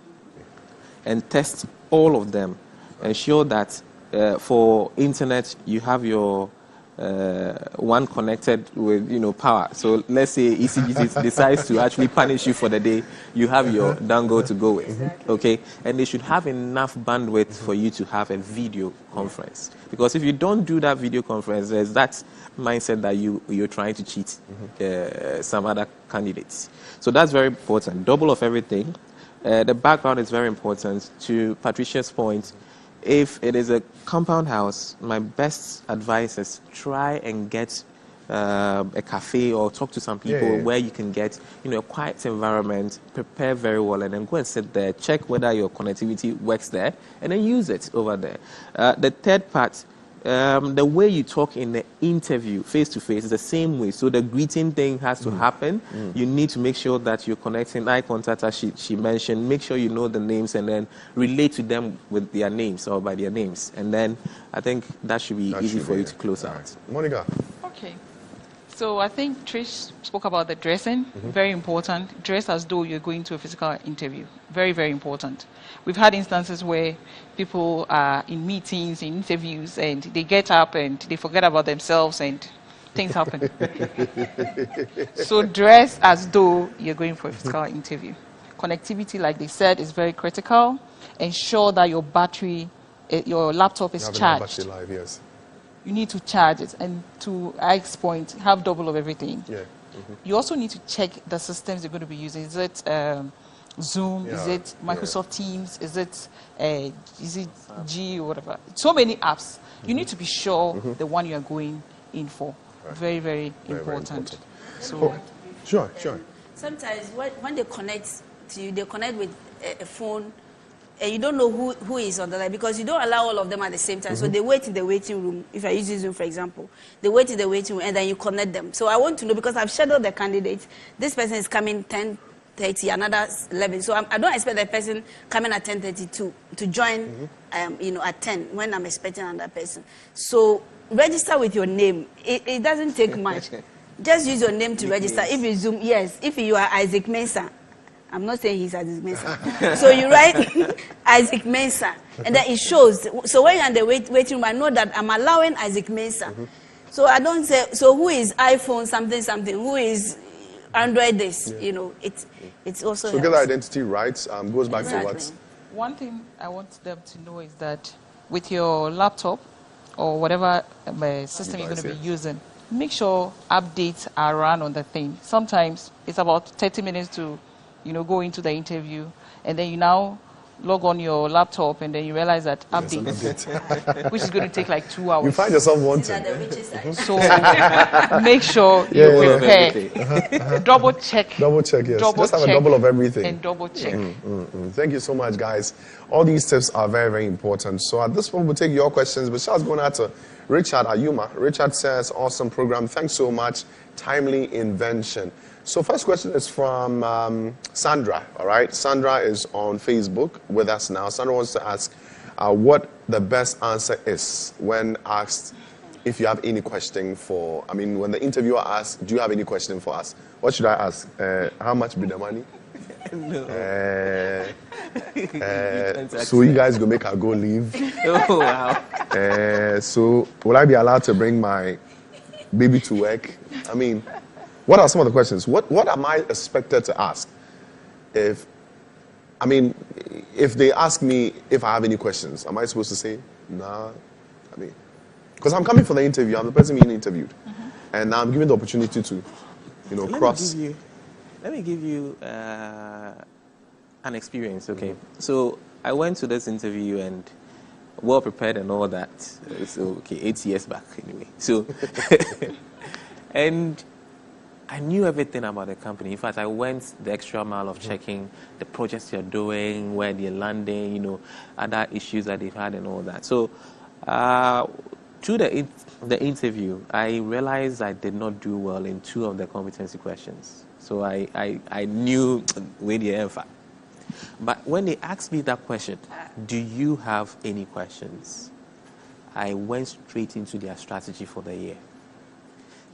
And test all of them. Ensure that for internet you have your one connected with power. So let's say ECG decides to actually punish you for the day, you have your dongle to go with. Okay, and they should have enough bandwidth for you to have a video conference. Because if you don't do that video conference, there's that mindset that you're trying to cheat some other candidates. So that's very important. Double of everything. The background is very important. To Patricia's point, if it is a compound house, my best advice is try and get a cafe or talk to some people where you can get a quiet environment, prepare very well, and then go and sit there, check whether your connectivity works there, and then use it over there. The third part, the way you talk in the interview, face-to-face, is the same way. So the greeting thing has to happen. You need to make sure that you're connecting eye contact, as she mentioned. Make sure you know the names and then relate to them with their names or by their names. And then I think that should be easy for you to close out. Right. Monica. Okay. So I think Trish spoke about the dressing. Very important. Dress as though you're going to a physical interview. Very, very important. We've had instances where people are in meetings, in interviews, and they get up and they forget about themselves and things happen. So dress as though you're going for a physical interview. Connectivity, like they said, is very critical. Ensure that your battery, your laptop is charged. Battery life, yes. You need to charge it, and to Ike's point, have double of everything. Yeah. You also need to check the systems you're going to be using. Is it Zoom? Yeah, Is it Microsoft Teams? Is it G or whatever? So many apps. You need to be sure the one you are going in for. Right. Very, very Very important. important. So, Sure, sure. Sometimes when they connect to you, they connect with a phone, and you don't know who is on the line because you don't allow all of them at the same time. So they wait in the waiting room. If I use Zoom, for example, they wait in the waiting room and then you connect them. So I want to know, because I've scheduled the candidates. This person is coming 10:30, another 11. So I don't expect that person coming at 10:30 to join, at 10 when I'm expecting another person. So register with your name. It doesn't take much. Just use your name to register. If you Zoom, yes. If you are Isaac Mensah, I'm not saying he's Isaac Mensah. So you write Isaac Mensah, and then it shows. So when you're in the waiting room, I know that I'm allowing Isaac Mensah. So I don't say, so who is iPhone something, who is Android this, it's also So get the identity right, goes back to what? one thing I want them to know is that with your laptop or whatever system you're going to be using, make sure updates are run on the thing. Sometimes it's about 30 minutes to go into the interview, and then you now log on your laptop, and then you realize that update, which is going to take like 2 hours. You find yourself wanting. So make sure you prepare. Double check. Double check, yes. Just have a double of everything. And double check. Thank you so much, guys. All these tips are very, very important. So at this point, we'll take your questions. But Charles going out to Richard Ayuma. Richard says, awesome program. Thanks so much. Timely invention. So first question is from Sandra, all right? Sandra is on Facebook with us now. Sandra wants to ask what the best answer is when asked if you have any question when the interviewer asks, do you have any question for us? What should I ask? How much be the money? No. So you guys go make her go leave? Oh, wow. So will I be allowed to bring my baby to work? What are some of the questions? What am I expected to ask? If they ask me if I have any questions, am I supposed to say, nah? Because I'm coming for the interview, I'm the person being interviewed. And I'm given the opportunity to, cross. Let me give you an experience, okay? So I went to this interview and well prepared and all that. So, 8 years back anyway. So, and I knew everything about the company. In fact, I went the extra mile of checking the projects you're doing, where they're landing, other issues that they've had and all that. So through the interview, I realized I did not do well in 2 of the competency questions. So I knew where the answer. But when they asked me that question, do you have any questions? I went straight into their strategy for the year.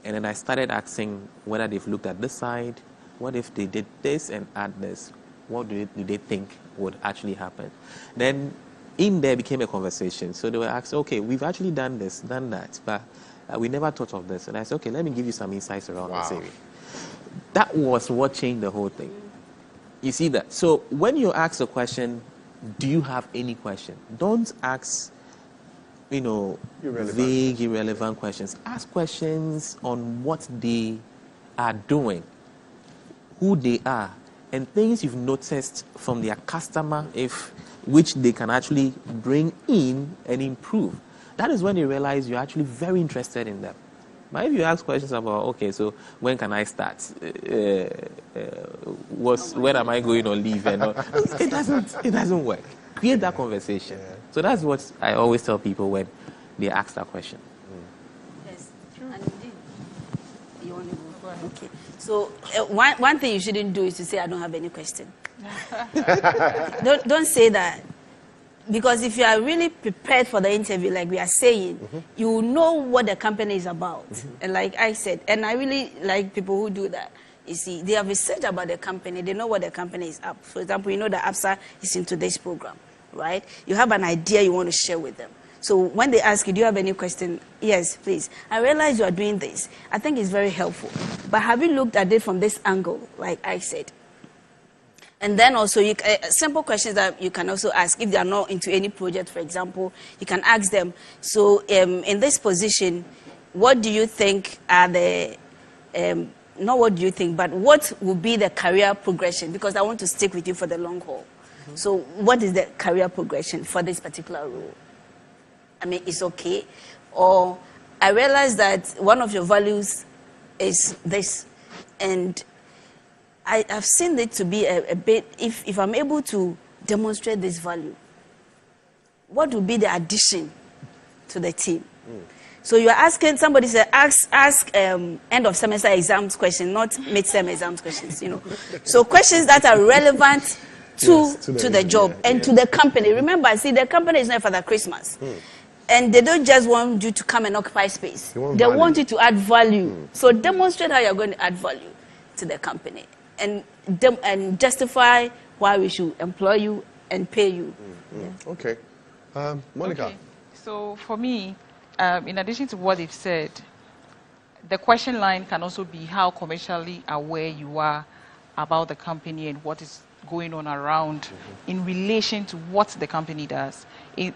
And then I started asking whether they've looked at this side, what if they did this and add this, what do they think would actually happen? Then in there became a conversation. So they were asked, okay, we've actually done this, done that, but we never thought of this. And I said, okay, let me give you some insights around this area. That was what changed the whole thing. You see that? So when you ask a question, do you have any question? Don't ask vague, irrelevant questions. Ask questions on what they are doing, who they are, and things you've noticed from their customer, which they can actually bring in and improve. That is when you realize you're actually very interested in them. But if you ask questions about, okay, so when can I start? When am I going on leave? And all, it doesn't work. Create that conversation. So that's what I always tell people when they ask that question. Yes. And indeed, you want to go? Okay. So one thing you shouldn't do is to say, I don't have any question. don't say that. Because if you are really prepared for the interview, like we are saying, you know what the company is about. And like I said, and I really like people who do that. You see, they have researched about the company. They know what the company is up. For example, you know that ABSA is into this program, right? You have an idea you want to share with them. So when they ask you, do you have any question? Yes, please. I realize you are doing this. I think it's very helpful. But have you looked at it from this angle, like I said? And then also, simple questions that you can also ask if they are not into any project, for example, you can ask them. So in this position, what do you think are the, not what do you think, but what will be the career progression? Because I want to stick with you for the long haul. So what is the career progression for this particular role? I mean, it's okay. Or I realize that one of your values is this, and I've seen it to be a bit, if I'm able to demonstrate this value, what would be the addition to the team? So you're asking, somebody said, ask end of semester exams questions, not mid-term exams questions, you know. So questions that are relevant to the job and to the company. Remember, see, the company is not for the Christmas. And they don't just want you to come and occupy space. They want you to add value. So demonstrate how you're going to add value to the company. And justify why we should employ you and pay you. Okay. Monica. Okay. So for me, in addition to what they've said, the question line can also be how commercially aware you are about the company and what is going on around in relation to what the company does.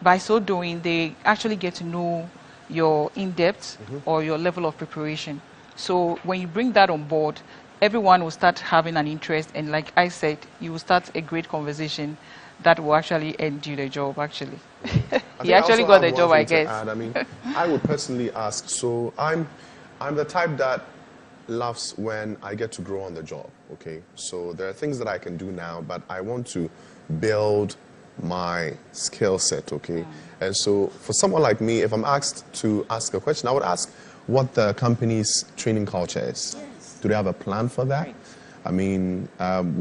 By so doing, they actually get to know your in-depth or your level of preparation. So when you bring that on board, everyone will start having an interest, and like I said, you will start a great conversation that will actually end you the job, actually. He actually got the job, I guess. I mean, I would personally ask, so I'm the type that loves when I get to grow on the job, okay? So there are things that I can do now, but I want to build my skill set, okay? And so for someone like me, if I'm asked to ask a question, I would ask what the company's training culture is. Do they have a plan for that? Right. I mean,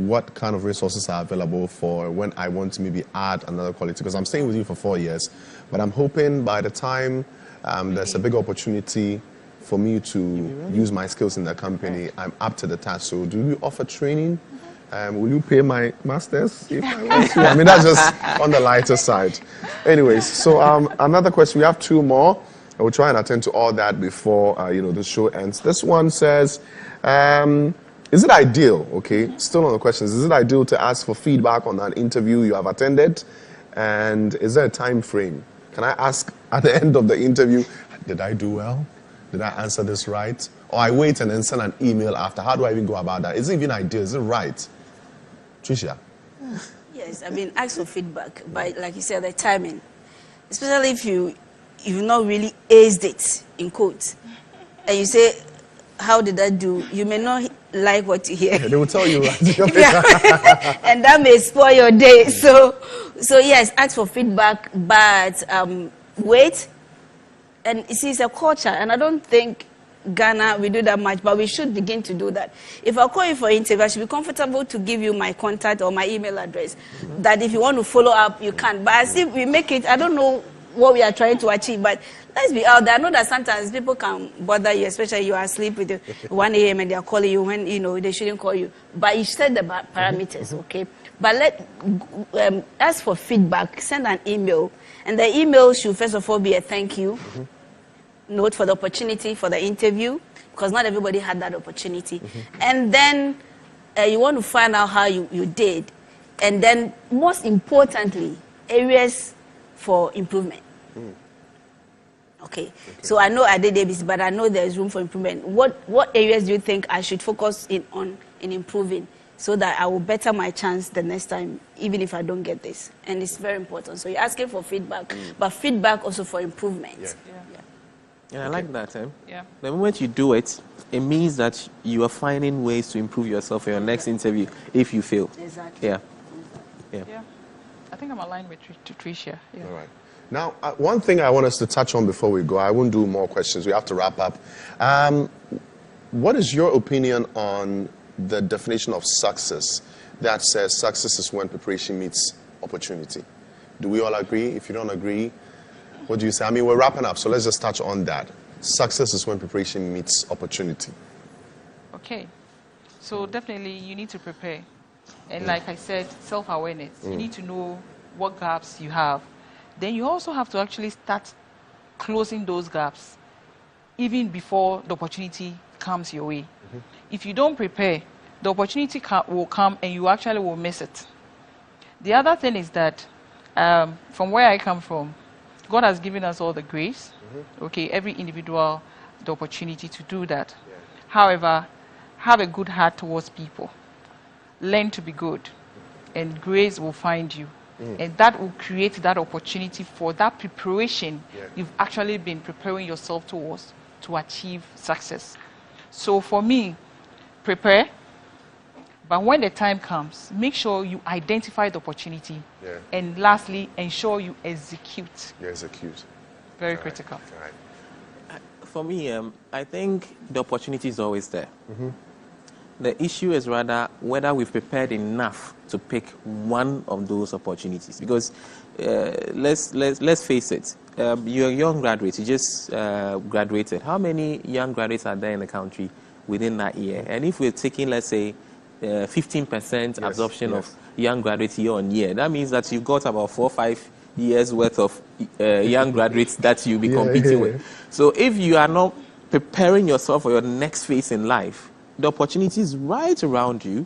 what kind of resources are available for when I want to maybe add another quality? Because I'm staying with you for 4 years, but I'm hoping by the time there's a big opportunity for me to use my skills in the company, I'm up to the task. So do you offer training? Will you pay my masters if I want to? I mean, that's just on the lighter side. Anyways, so another question. We have 2 more. I will try and attend to all that before the show ends. This one says, is it ideal, okay, still on the questions, is it ideal to ask for feedback on an interview you have attended? And is there a time frame? Can I ask at the end of the interview, did I do well? Did I answer this right? Or I wait and then send an email after? How do I even go about that? Is it even ideal? Is it right? Tricia? Yes, I mean, ask for feedback, but like you said, the timing. Especially if you've not really aced it, in quotes, and you say, how did I do? You may not like what you hear. Yeah, they will tell you. Right? And that may spoil your day. So yes, ask for feedback, but wait. And you see, it's a culture, and I don't think Ghana, we do that much, but we should begin to do that. If I call you for an interview, I should be comfortable to give you my contact or my email address, that if you want to follow up, you can. But as if we make it, I don't know what we are trying to achieve, but let's be out there. I know that sometimes people can bother you, especially you are asleep with 1 a.m. and they are calling you when they shouldn't call you. But you set the parameters, okay? But ask for feedback, send an email, and the email should first of all be a thank you note for the opportunity for the interview, because not everybody had that opportunity. And then you want to find out how you did, and then most importantly, areas for improvement. Okay. So I know I did ABC, but I know there's room for improvement. What areas do you think I should focus in improving, so that I will better my chance the next time, even if I don't get this? And it's very important. So you're asking for feedback, but feedback also for improvement. Yeah, I like that. Yeah. The moment you do it, it means that you are finding ways to improve yourself for your next interview if you fail. Exactly. Yeah. I think I'm aligned with Tricia. Yeah. All right. Now, one thing I want us to touch on before we go, I won't do more questions, we have to wrap up. What is your opinion on the definition of success that says success is when preparation meets opportunity? Do we all agree? If you don't agree, what do you say? I mean, we're wrapping up, so let's just touch on that. Success is when preparation meets opportunity. Okay. So definitely you need to prepare. And like I said, self-awareness. You need to know what gaps you have. Then you also have to actually start closing those gaps even before the opportunity comes your way. If you don't prepare, the opportunity will come and you actually will miss it. The other thing is that from where I come from, God has given us all the grace, okay, every individual the opportunity to do that. Yeah. However, have a good heart towards people. Learn to be good, and grace will find you. And that will create that opportunity for that preparation you've actually been preparing yourself towards to achieve success. So for me, prepare, but when the time comes, make sure you identify the opportunity. And lastly, ensure you execute. You execute. Very critical. For me, I think the opportunity is always there. The issue is rather whether we've prepared enough to pick one of those opportunities. Because let's face it, you're a young graduate, you just graduated. How many young graduates are there in the country within that year? And if we're taking, let's say, 15% absorption of young graduates year on year, that means that you've got about 4 or 5 years worth of young graduates that you'll be competing with. So if you are not preparing yourself for your next phase in life, the opportunity is right around you.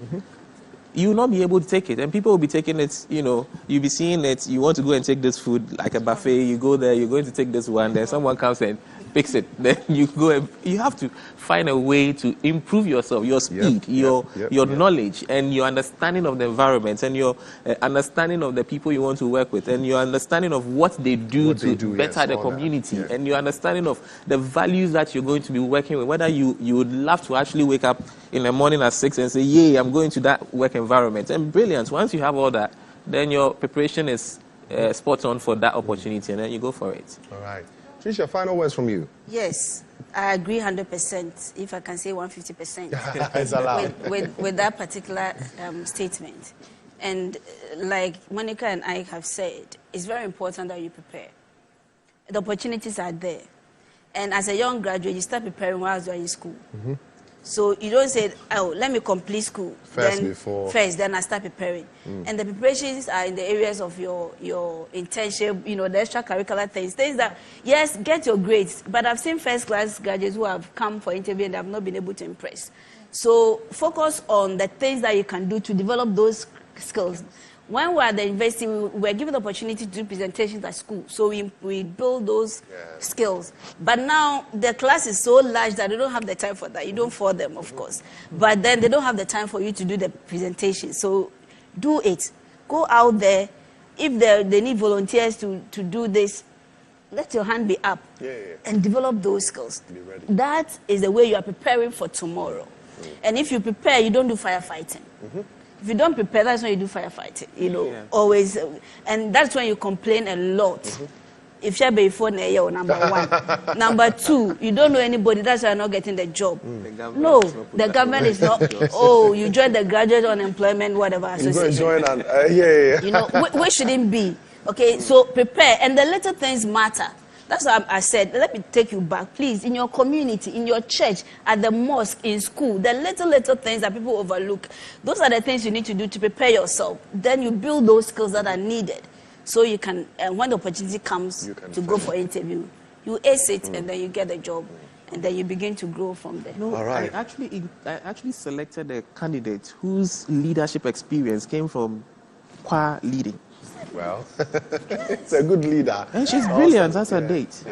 You will not be able to take it, and people will be taking it. You know, you'll be seeing it. You want to go and take this food like a buffet. You go there. You're going to take this one. Then someone comes and picks it. Then you go. And you have to find a way to improve yourself, your speed, your knowledge, and your understanding of the environment, and your understanding of the people you want to work with, and your understanding of what they do to better the community, and your understanding of the values that you're going to be working with. Whether you would love to actually wake up in the morning at 6 and say, "Yay, I'm going to that work environment." And brilliant. Once you have all that, then your preparation is spot on for that opportunity, and then you go for it. All right. Tricia, final words from you. Yes, I agree 100%, if I can say 150%, It's allowed. with that particular statement. And like Monica and I have said, it's very important that you prepare. The opportunities are there. And as a young graduate, you start preparing while you're in school. So you don't say, "Oh, let me complete school first, then I start preparing." And the preparations are in the areas of your internship, you know, the extracurricular things that, yes, get your grades. But I've seen first-class graduates who have come for interview and have not been able to impress. So focus on the things that you can do to develop those skills. When we were at the university, we were given the opportunity to do presentations at school. So we build those skills. But now the class is so large that they don't have the time for that. You don't for them, of course. But then they don't have the time for you to do the presentation. So do it. Go out there. If they need volunteers to do this, let your hand be up and develop those skills. Be ready. That is the way you are preparing for tomorrow. And if you prepare, you don't do firefighting. If you don't prepare, that's when you do firefighting, you know, always. And that's when you complain a lot. If you're before number one. Number two, you don't know anybody, that's why you're not getting the job. No, the government is not, you join the graduate unemployment, whatever association. You know, we shouldn't be. Okay, so prepare. And the little things matter. That's what I said. Let me take you back, please. In your community, in your church, at the mosque, in school, the little things that people overlook, those are the things you need to do to prepare yourself. Then you build those skills that are needed, so you can, when the opportunity comes to go for interview, you ace it, and then you get the job, and then you begin to grow from there. No, all right. I actually selected a candidate whose leadership experience came from choir leading. Well, it's a good leader. And she's brilliant. That's her date.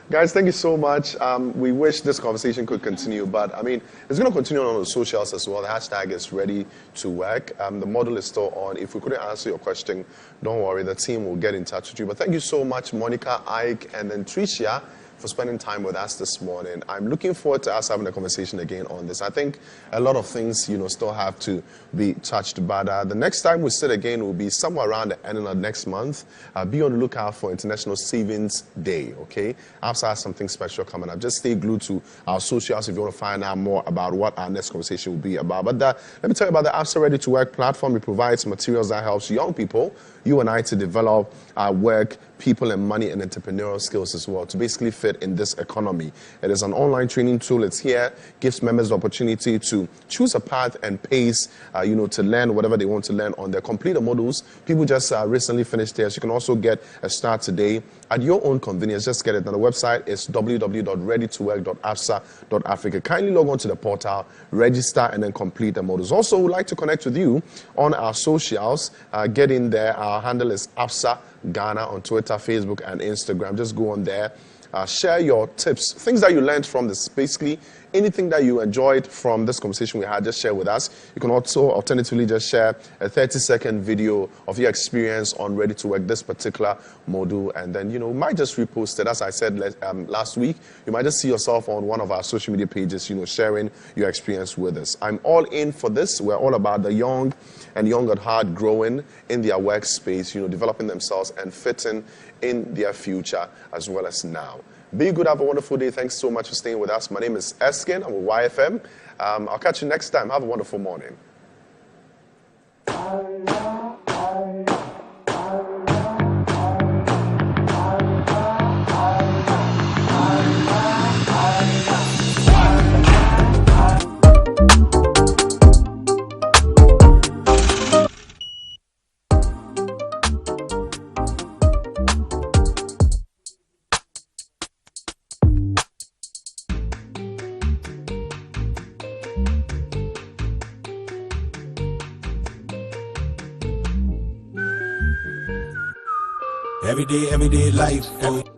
Guys, thank you so much. We wish this conversation could continue, but I mean, it's going to continue on the socials as well. The hashtag is ReadytoWork. The model is still on. If we couldn't answer your question, don't worry. The team will get in touch with you. But thank you so much, Monica, Ike, and then Tricia, for spending time with us this morning. I'm looking forward to us having a conversation again on this. I think a lot of things, still have to be touched, but the next time we sit again will be somewhere around the end of next month. Be on the lookout for International Savings Day, okay? ABSA has something special coming up. Just stay glued to our socials if you want to find out more about what our next conversation will be about. But let me tell you about the ABSA Ready to Work platform. It provides materials that helps young people, you and I, to develop our work, people, and money and entrepreneurial skills as well to basically fit in this economy. It is an online training tool. It's here, gives members the opportunity to choose a path and pace, to learn whatever they want to learn on their complete modules. People just recently finished theirs. You can also get a start today at your own convenience. Just get it. Now, the website is www.readytowork.absa.africa. Kindly log on to the portal, register, and then complete the modules. Also, we'd like to connect with you on our socials. Get in there. Our handle is ABSA Ghana on Twitter, Facebook, and Instagram. Just go on there. Share your tips, things that you learned from this. Basically, anything that you enjoyed from this conversation we had, just share with us. You can also alternatively just share a 30-second video of your experience on Ready to Work, this particular module, and then, you might just repost it. As I said last week, you might just see yourself on one of our social media pages, sharing your experience with us. I'm all in for this. We're all about the young and young at heart growing in their workspace, developing themselves and fitting in their future as well as now. Be good. Have a wonderful day. Thanks so much for staying with us. My name is Eskin. I'm with YFM. I'll catch you next time. Have a wonderful morning. Everyday life.